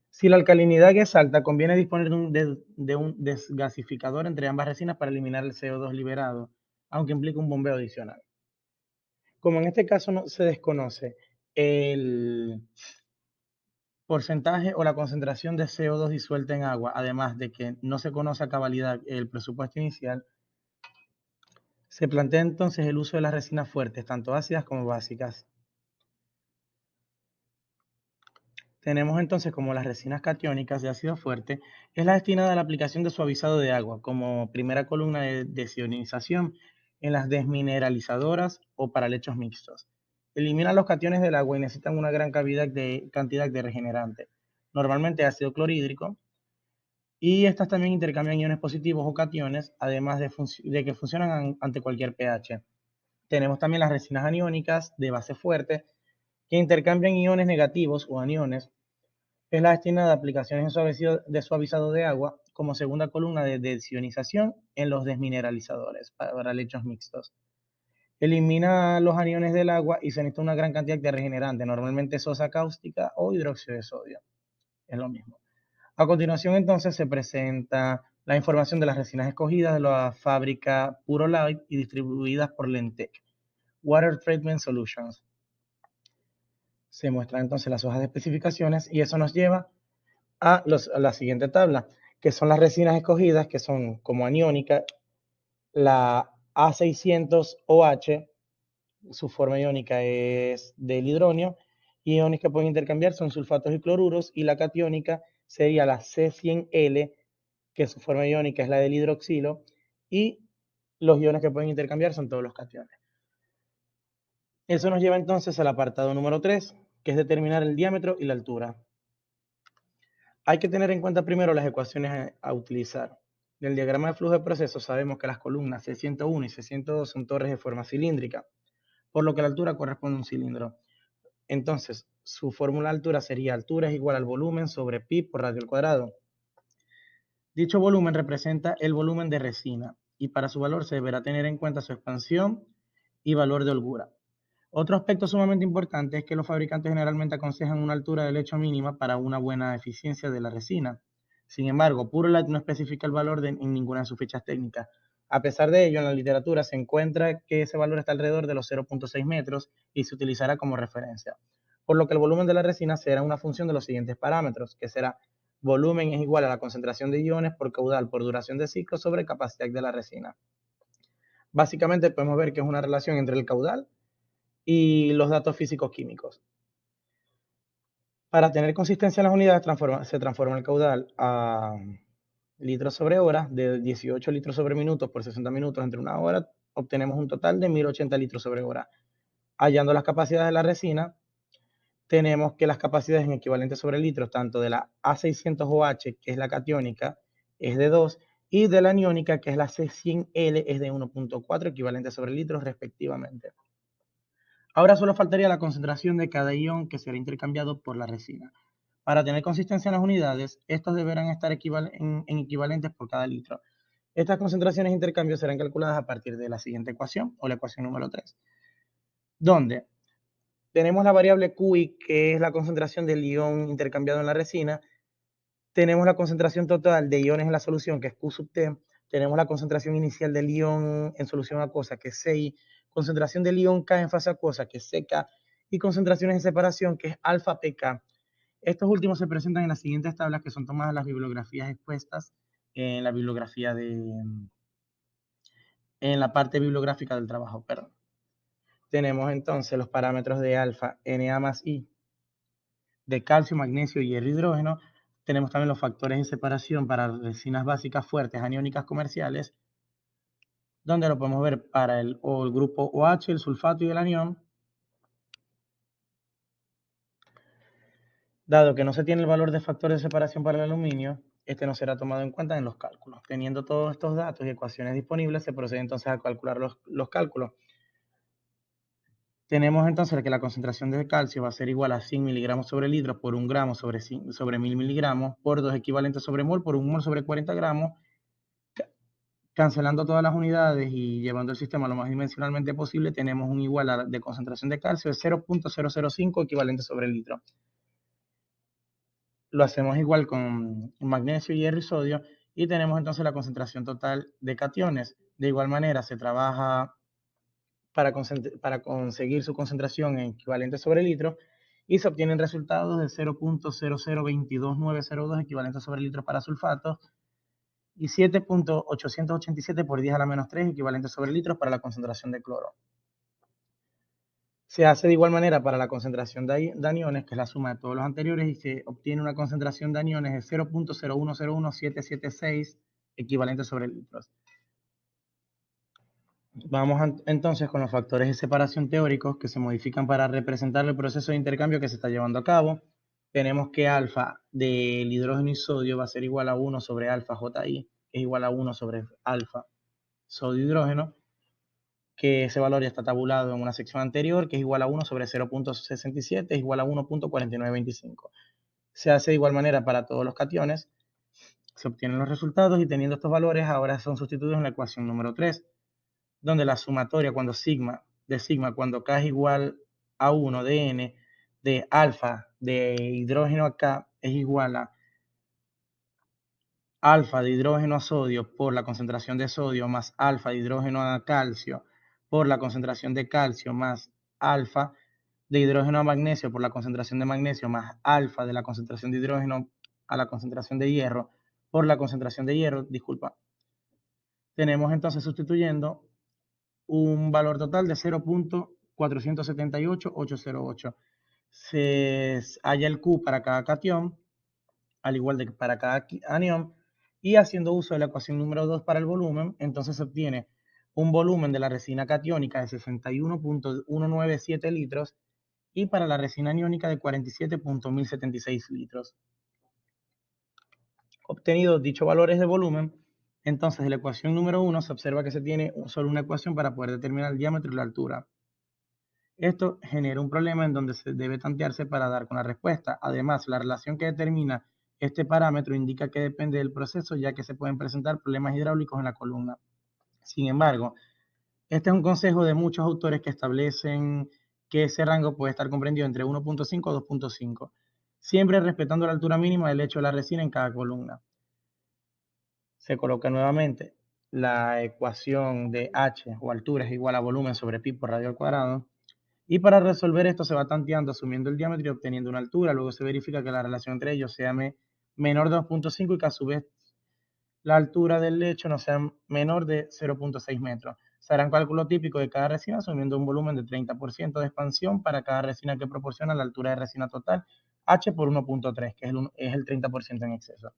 Si la alcalinidad es alta, conviene disponer de un desgasificador entre ambas resinas para eliminar el CO2 liberado, aunque implica un bombeo adicional. Como en este caso no se desconoce el porcentaje o la concentración de CO2 disuelta en agua, además de que no se conoce a cabalidad el presupuesto inicial, se plantea entonces el uso de las resinas fuertes, tanto ácidas como básicas. Tenemos entonces como las resinas catiónicas de ácido fuerte, es la destinada a la aplicación de suavizado de agua, como primera columna de desionización en las desmineralizadoras o para lechos mixtos. Eliminan los cationes del agua y necesitan una gran cantidad de regenerante, normalmente ácido clorhídrico, y estas también intercambian iones positivos o cationes, además de que funcionan ante cualquier pH. Tenemos también las resinas aniónicas de base fuerte, que intercambian iones negativos o aniones. Es la destinada a aplicaciones de suavizado de agua como segunda columna de desionización en los desmineralizadores para lechos mixtos. Elimina los aniones del agua y se necesita una gran cantidad de regenerante, normalmente sosa cáustica o hidróxido de sodio. Es lo mismo. A continuación, entonces, se presenta la información de las resinas escogidas de la fábrica Purolite y distribuidas por Lentec, Water Treatment Solutions. Se muestran entonces las hojas de especificaciones y eso nos lleva a la siguiente tabla, que son las resinas escogidas, que son como aniónica, la A600OH, su forma iónica es del hidronio, y iones que pueden intercambiar son sulfatos y cloruros, y la catiónica sería la C100L, que su forma iónica es la del hidroxilo, y los iones que pueden intercambiar son todos los cationes. Eso nos lleva entonces al apartado número 3, que es determinar el diámetro y la altura. Hay que tener en cuenta primero las ecuaciones a utilizar. Del diagrama de flujo de procesos sabemos que las columnas C101 y C102 son torres de forma cilíndrica, por lo que la altura corresponde a un cilindro. Entonces, su fórmula de altura sería altura es igual al volumen sobre pi por radio al cuadrado. Dicho volumen representa el volumen de resina y para su valor se deberá tener en cuenta su expansión y valor de holgura. Otro aspecto sumamente importante es que los fabricantes generalmente aconsejan una altura de lecho mínima para una buena eficiencia de la resina. Sin embargo, Purolite no especifica el valor en ninguna de sus fichas técnicas. A pesar de ello, en la literatura se encuentra que ese valor está alrededor de los 0.6 metros y se utilizará como referencia. Por lo que el volumen de la resina será una función de los siguientes parámetros, que será volumen es igual a la concentración de iones por caudal por duración de ciclo sobre capacidad de la resina. Básicamente podemos ver que es una relación entre el caudal y los datos físico-químicos. Para tener consistencia en las unidades se transforma el caudal a litros sobre hora, de 18 litros sobre minutos por 60 minutos entre una hora, obtenemos un total de 1080 litros sobre hora. Hallando las capacidades de la resina, tenemos que las capacidades en equivalentes sobre litros, tanto de la A600OH, que es la catiónica, es de 2, y de la aniónica, que es la C100L, es de 1.4 equivalentes sobre litros respectivamente. Ahora solo faltaría la concentración de cada ion que será intercambiado por la resina. Para tener consistencia en las unidades, estos deberán estar en equivalentes por cada litro. Estas concentraciones de intercambio serán calculadas a partir de la siguiente ecuación, o la ecuación número 3, donde tenemos la variable QI, que es la concentración del ion intercambiado en la resina, tenemos la concentración total de iones en la solución, que es Q sub T, tenemos la concentración inicial del ion en solución acuosa, que es CI, concentración del ion K en fase acuosa, que es CK, y concentraciones de separación, que es alfa PK. Estos últimos se presentan en las siguientes tablas, que son tomadas las bibliografías expuestas en la bibliografía en la parte bibliográfica del trabajo, perdón. Tenemos entonces los parámetros de alfa, Na más I, de calcio, magnesio, hierro, hidrógeno. Tenemos también los factores de separación para resinas básicas fuertes aniónicas comerciales, donde lo podemos ver para el grupo OH, el sulfato y el anión. Dado que no se tiene el valor de factor de separación para el aluminio, este no será tomado en cuenta en los cálculos. Teniendo todos estos datos y ecuaciones disponibles, se procede entonces a calcular los cálculos. Tenemos entonces que la concentración de calcio va a ser igual a 100 miligramos sobre litro por 1 gramo sobre 1000 miligramos por 2 equivalentes sobre mol por 1 mol sobre 40 gramos, cancelando todas las unidades y llevando el sistema lo más dimensionalmente posible, tenemos un igual de concentración de calcio de 0.005 equivalente sobre litro. Lo hacemos igual con magnesio, hierro y sodio y tenemos entonces la concentración total de cationes. De igual manera se trabaja para conseguir su concentración en equivalente sobre litro y se obtienen resultados de 0.0022902 equivalentes sobre litro para sulfatos y 7.887 por 10 a la menos 3 equivalentes sobre litros para la concentración de cloro. Se hace de igual manera para la concentración de aniones, que es la suma de todos los anteriores, y se obtiene una concentración de aniones de 0.0101776 equivalentes sobre litros. Vamos entonces con los factores de separación teóricos que se modifican para representar el proceso de intercambio que se está llevando a cabo. Tenemos que alfa del hidrógeno y sodio va a ser igual a 1 sobre alfa JI, que es igual a 1 sobre alfa sodio hidrógeno, que ese valor ya está tabulado en una sección anterior, que es igual a 1 sobre 0.67, es igual a 1.4925. Se hace de igual manera para todos los cationes, se obtienen los resultados y teniendo estos valores ahora son sustituidos en la ecuación número 3, donde la sumatoria cuando sigma cuando K es igual a 1 de N de alfa de hidrógeno a K es igual a alfa de hidrógeno a sodio por la concentración de sodio más alfa de hidrógeno a calcio por la concentración de calcio más alfa de hidrógeno a magnesio por la concentración de magnesio más alfa de la concentración de hidrógeno a la concentración de hierro por la concentración de hierro, disculpa. Tenemos entonces sustituyendo un valor total de 0.478808. Se halla el Q para cada cation, al igual que para cada anión, y haciendo uso de la ecuación número 2 para el volumen, entonces se obtiene un volumen de la resina catiónica de 61.197 litros y para la resina aniónica de 47.1076 litros. Obtenidos dichos valores de volumen, entonces de la ecuación número 1 se observa que se tiene solo una ecuación para poder determinar el diámetro y la altura. Esto genera un problema en donde se debe tantearse para dar con la respuesta. Además, la relación que determina este parámetro indica que depende del proceso, ya que se pueden presentar problemas hidráulicos en la columna. Sin embargo, este es un consejo de muchos autores que establecen que ese rango puede estar comprendido entre 1.5 a 2.5, siempre respetando la altura mínima del lecho de la resina en cada columna. Se coloca nuevamente la ecuación de H o altura es igual a volumen sobre pi por radio al cuadrado. Y para resolver esto se va tanteando asumiendo el diámetro y obteniendo una altura. Luego se verifica que la relación entre ellos sea menor de 2.5 y que a su vez la altura del lecho no sea menor de 0.6 metros. Se hará un cálculo típico de cada resina asumiendo un volumen de 30% de expansión para cada resina que proporciona la altura de resina total H por 1.3, que es el 30% en exceso.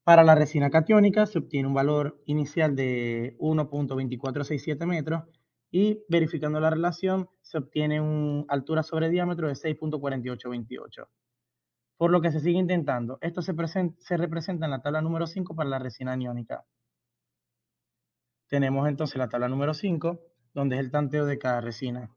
Para la resina catiónica se obtiene un valor inicial de 1.2467 metros y verificando la relación se obtiene una altura sobre diámetro de 6.4828. Por lo que se sigue intentando. Esto se representa en la tabla número 5 para la resina aniónica. Tenemos entonces la tabla número 5, donde es el tanteo de cada resina.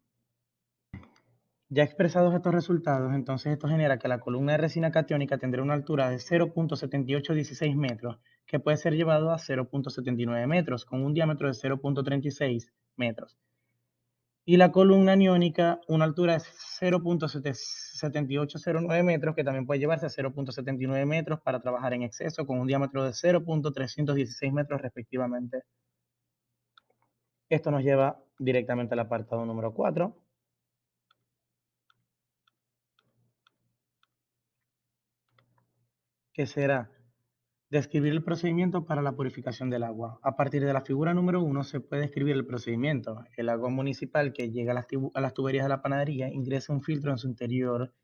Ya expresados estos resultados, entonces esto genera que la columna de resina catiónica tendrá una altura de 0.7816 metros, que puede ser llevado a 0.79 metros, con un diámetro de 0.36 metros. Y la columna aniónica, una altura de 0.7809 metros, que también puede llevarse a 0.79 metros para trabajar en exceso, con un diámetro de 0.316 metros respectivamente. Esto nos lleva directamente al apartado número 4. Que será describir el procedimiento para la purificación del agua. A partir de la figura número 1 se puede describir el procedimiento. El agua municipal que llega a las tuberías de la panadería ingresa un filtro en su interior,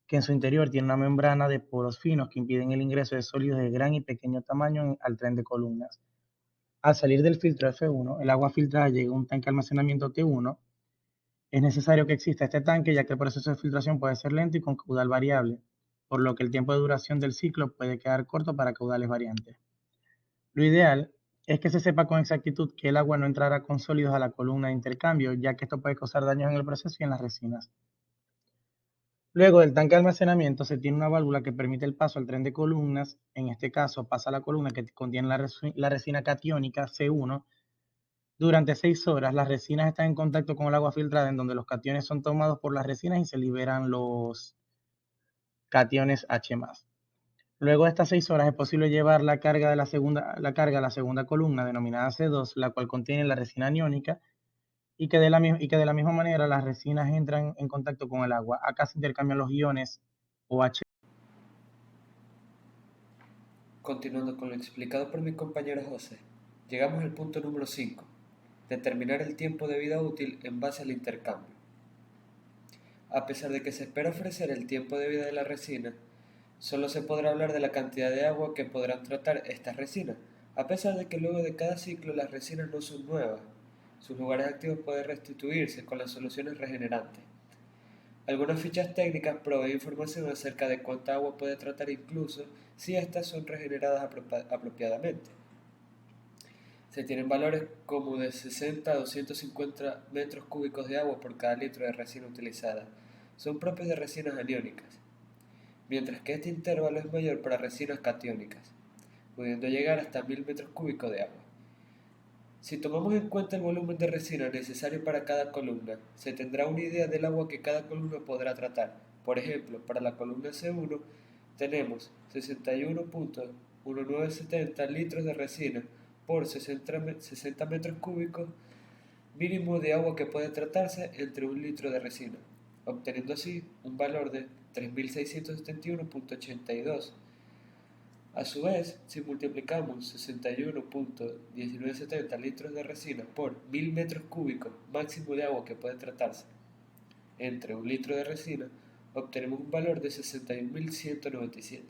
que en su interior tiene una membrana de poros finos que impiden el ingreso de sólidos de gran y pequeño tamaño al tren de columnas. Al salir del filtro F1, el agua filtrada llega a un tanque de almacenamiento T1. Es necesario que exista este tanque, ya que el proceso de filtración puede ser lento y con caudal variable, por lo que el tiempo de duración del ciclo puede quedar corto para caudales variantes. Lo ideal es que se sepa con exactitud que el agua no entrará con sólidos a la columna de intercambio, ya que esto puede causar daños en el proceso y en las resinas. Luego del tanque de almacenamiento se tiene una válvula que permite el paso al tren de columnas. En este caso pasa la columna que contiene la resina catiónica C1. Durante 6 horas las resinas están en contacto con el agua filtrada, en donde los cationes son tomados por las resinas y se liberan los cationes H+. Luego de estas 6 horas es posible llevar la carga a la segunda columna denominada C2, la cual contiene la resina aniónica, y que de la misma manera las resinas entran en contacto con el agua. Acá se intercambian los iones OH. Continuando con lo explicado por mi compañero José, llegamos al punto número 5, determinar el tiempo de vida útil en base al intercambio. A pesar de que se espera ofrecer el tiempo de vida de la resina, solo se podrá hablar de la cantidad de agua que podrán tratar estas resinas, A pesar de que luego de cada ciclo las resinas no son nuevas, sus lugares activos pueden restituirse con las soluciones regenerantes. Algunas fichas técnicas proveen información acerca de cuánta agua puede tratar incluso si éstas son regeneradas apropiadamente. Se tienen valores como de 60 a 250 metros cúbicos de agua por cada litro de resina utilizada. Son propios de resinas aniónicas, mientras que este intervalo es mayor para resinas catiónicas, pudiendo llegar hasta 1000 metros cúbicos de agua. Si tomamos en cuenta el volumen de resina necesario para cada columna, se tendrá una idea del agua que cada columna podrá tratar. Por ejemplo, para la columna C1 tenemos 61.1970 litros de resina por 60 metros cúbicos mínimo de agua que puede tratarse entre un litro de resina, obteniendo así un valor de 3671.82. A su vez, si multiplicamos 61.1970 litros de resina por 1000 metros cúbicos máximo de agua que puede tratarse entre un litro de resina, obtenemos un valor de 61.197.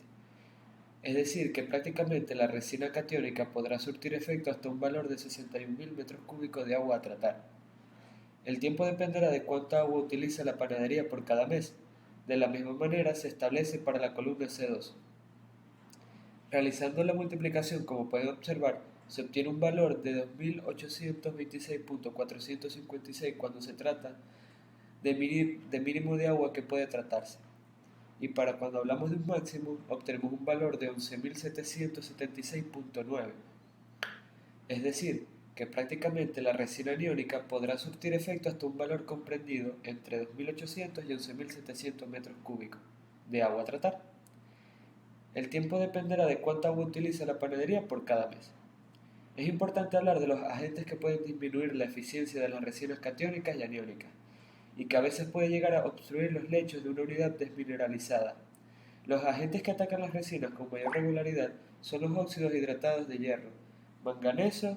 Es decir, que prácticamente la resina catiónica podrá surtir efecto hasta un valor de 61.000 metros cúbicos de agua a tratar. El tiempo dependerá de cuánta agua utiliza la panadería por cada mes. De la misma manera se establece para la columna C2. Realizando la multiplicación, como pueden observar, se obtiene un valor de 2826.456 cuando se trata de mínimo de agua que puede tratarse. Y para cuando hablamos de un máximo, obtenemos un valor de 11.776.9. Es decir, que prácticamente la resina aniónica podrá surtir efecto hasta un valor comprendido entre 2.800 y 11.700 metros cúbicos de agua a tratar. El tiempo dependerá de cuánta agua utiliza la panadería por cada mes. Es importante hablar de los agentes que pueden disminuir la eficiencia de las resinas catiónicas y aniónicas, y que a veces puede llegar a obstruir los lechos de una unidad desmineralizada. Los agentes que atacan las resinas con mayor regularidad son los óxidos hidratados de hierro, manganeso,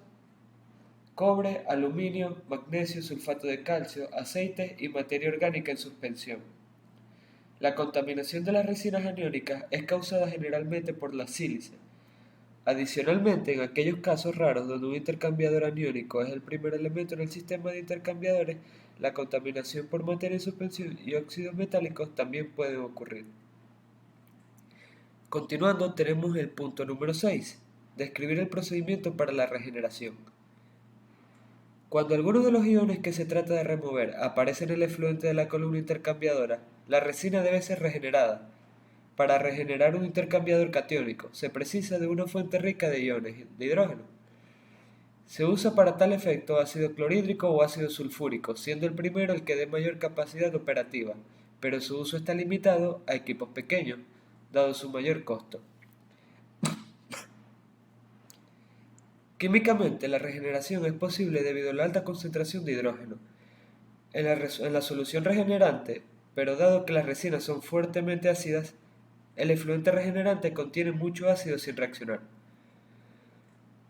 cobre, aluminio, magnesio, sulfato de calcio, aceites y materia orgánica en suspensión. La contaminación de las resinas aniónicas es causada generalmente por la sílice. Adicionalmente, en aquellos casos raros donde un intercambiador aniónico es el primer elemento en el sistema de intercambiadores, la contaminación por materia en suspensión y óxidos metálicos también pueden ocurrir. Continuando, tenemos el punto número 6, describir el procedimiento para la regeneración. Cuando alguno de los iones que se trata de remover aparece en el efluente de la columna intercambiadora, la resina debe ser regenerada. Para regenerar un intercambiador catiónico, se precisa de una fuente rica de iones de hidrógeno. Se usa para tal efecto ácido clorhídrico o ácido sulfúrico, siendo el primero el que dé mayor capacidad operativa, pero su uso está limitado a equipos pequeños, dado su mayor costo. Químicamente, la regeneración es posible debido a la alta concentración de hidrógeno en la solución regenerante, pero dado que las resinas son fuertemente ácidas, el efluente regenerante contiene mucho ácido sin reaccionar,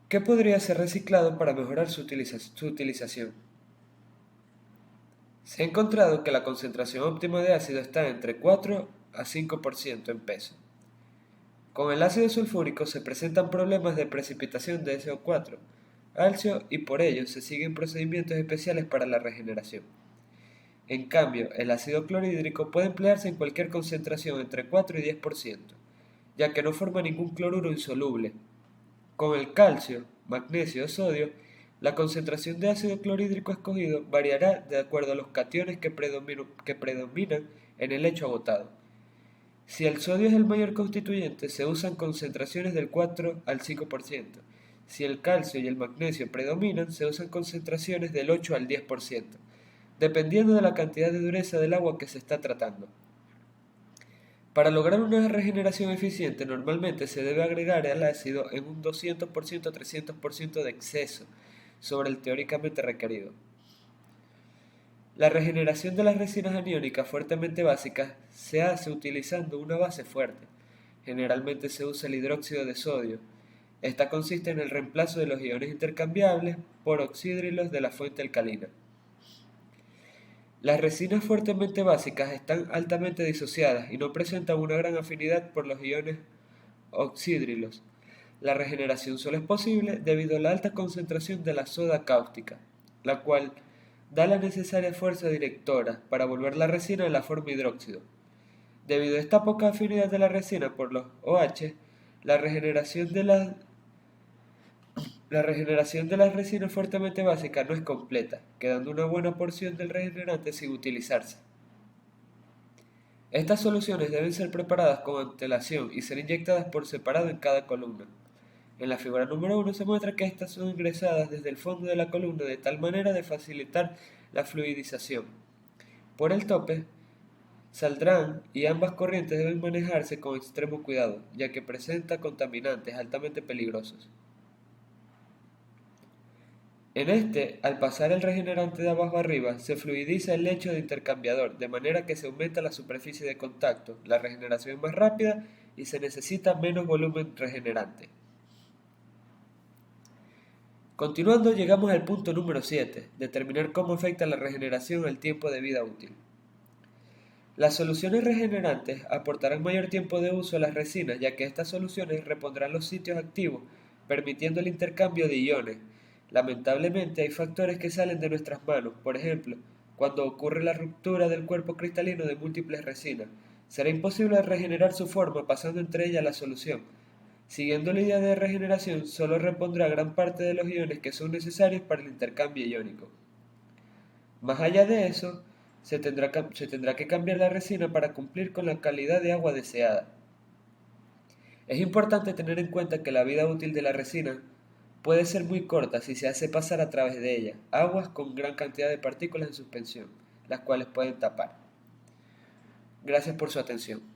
que podría ser reciclado para mejorar su utilización. Se ha encontrado que la concentración óptima de ácido está entre 4 a 5% en peso. Con el ácido sulfúrico se presentan problemas de precipitación de SO4, alcio, y por ello se siguen procedimientos especiales para la regeneración. En cambio, el ácido clorhídrico puede emplearse en cualquier concentración entre 4 y 10%, ya que no forma ningún cloruro insoluble. Con el calcio, magnesio o sodio, la concentración de ácido clorhídrico escogido variará de acuerdo a los cationes que predominan en el lecho agotado. Si el sodio es el mayor constituyente, se usan concentraciones del 4 al 5%. Si el calcio y el magnesio predominan, se usan concentraciones del 8 al 10%, dependiendo de la cantidad de dureza del agua que se está tratando. Para lograr una regeneración eficiente, normalmente se debe agregar al ácido en un 200% a 300% de exceso sobre el teóricamente requerido. La regeneración de las resinas aniónicas fuertemente básicas se hace utilizando una base fuerte. Generalmente se usa el hidróxido de sodio. Esta consiste en el reemplazo de los iones intercambiables por oxídrilos de la fuente alcalina. Las resinas fuertemente básicas están altamente disociadas y no presentan una gran afinidad por los iones oxídrilos. La regeneración solo es posible debido a la alta concentración de la soda cáustica, la cual da la necesaria fuerza directora para volver la resina de la forma hidróxido. Debido a esta poca afinidad de la resina por los OH, la regeneración de las resinas fuertemente básicas no es completa, quedando una buena porción del regenerante sin utilizarse. Estas soluciones deben ser preparadas con antelación y ser inyectadas por separado en cada columna. En la figura número 1 se muestra que estas son ingresadas desde el fondo de la columna de tal manera de facilitar la fluidización. Por el tope saldrán y ambas corrientes deben manejarse con extremo cuidado, ya que presenta contaminantes altamente peligrosos. En este, al pasar el regenerante de abajo arriba, se fluidiza el lecho de intercambiador, de manera que se aumenta la superficie de contacto, la regeneración es más rápida y se necesita menos volumen regenerante. Continuando, llegamos al punto número 7, determinar cómo afecta la regeneración al tiempo de vida útil. Las soluciones regenerantes aportarán mayor tiempo de uso a las resinas, ya que estas soluciones repondrán los sitios activos, permitiendo el intercambio de iones. Lamentablemente hay factores que salen de nuestras manos, por ejemplo, cuando ocurre la ruptura del cuerpo cristalino de múltiples resinas, será imposible regenerar su forma pasando entre ellas la solución. Siguiendo la idea de regeneración, solo repondrá gran parte de los iones que son necesarios para el intercambio iónico. Más allá de eso, se tendrá que cambiar la resina para cumplir con la calidad de agua deseada. Es importante tener en cuenta que la vida útil de la resina puede ser muy corta si se hace pasar a través de ella aguas con gran cantidad de partículas en suspensión, las cuales pueden tapar. Gracias por su atención.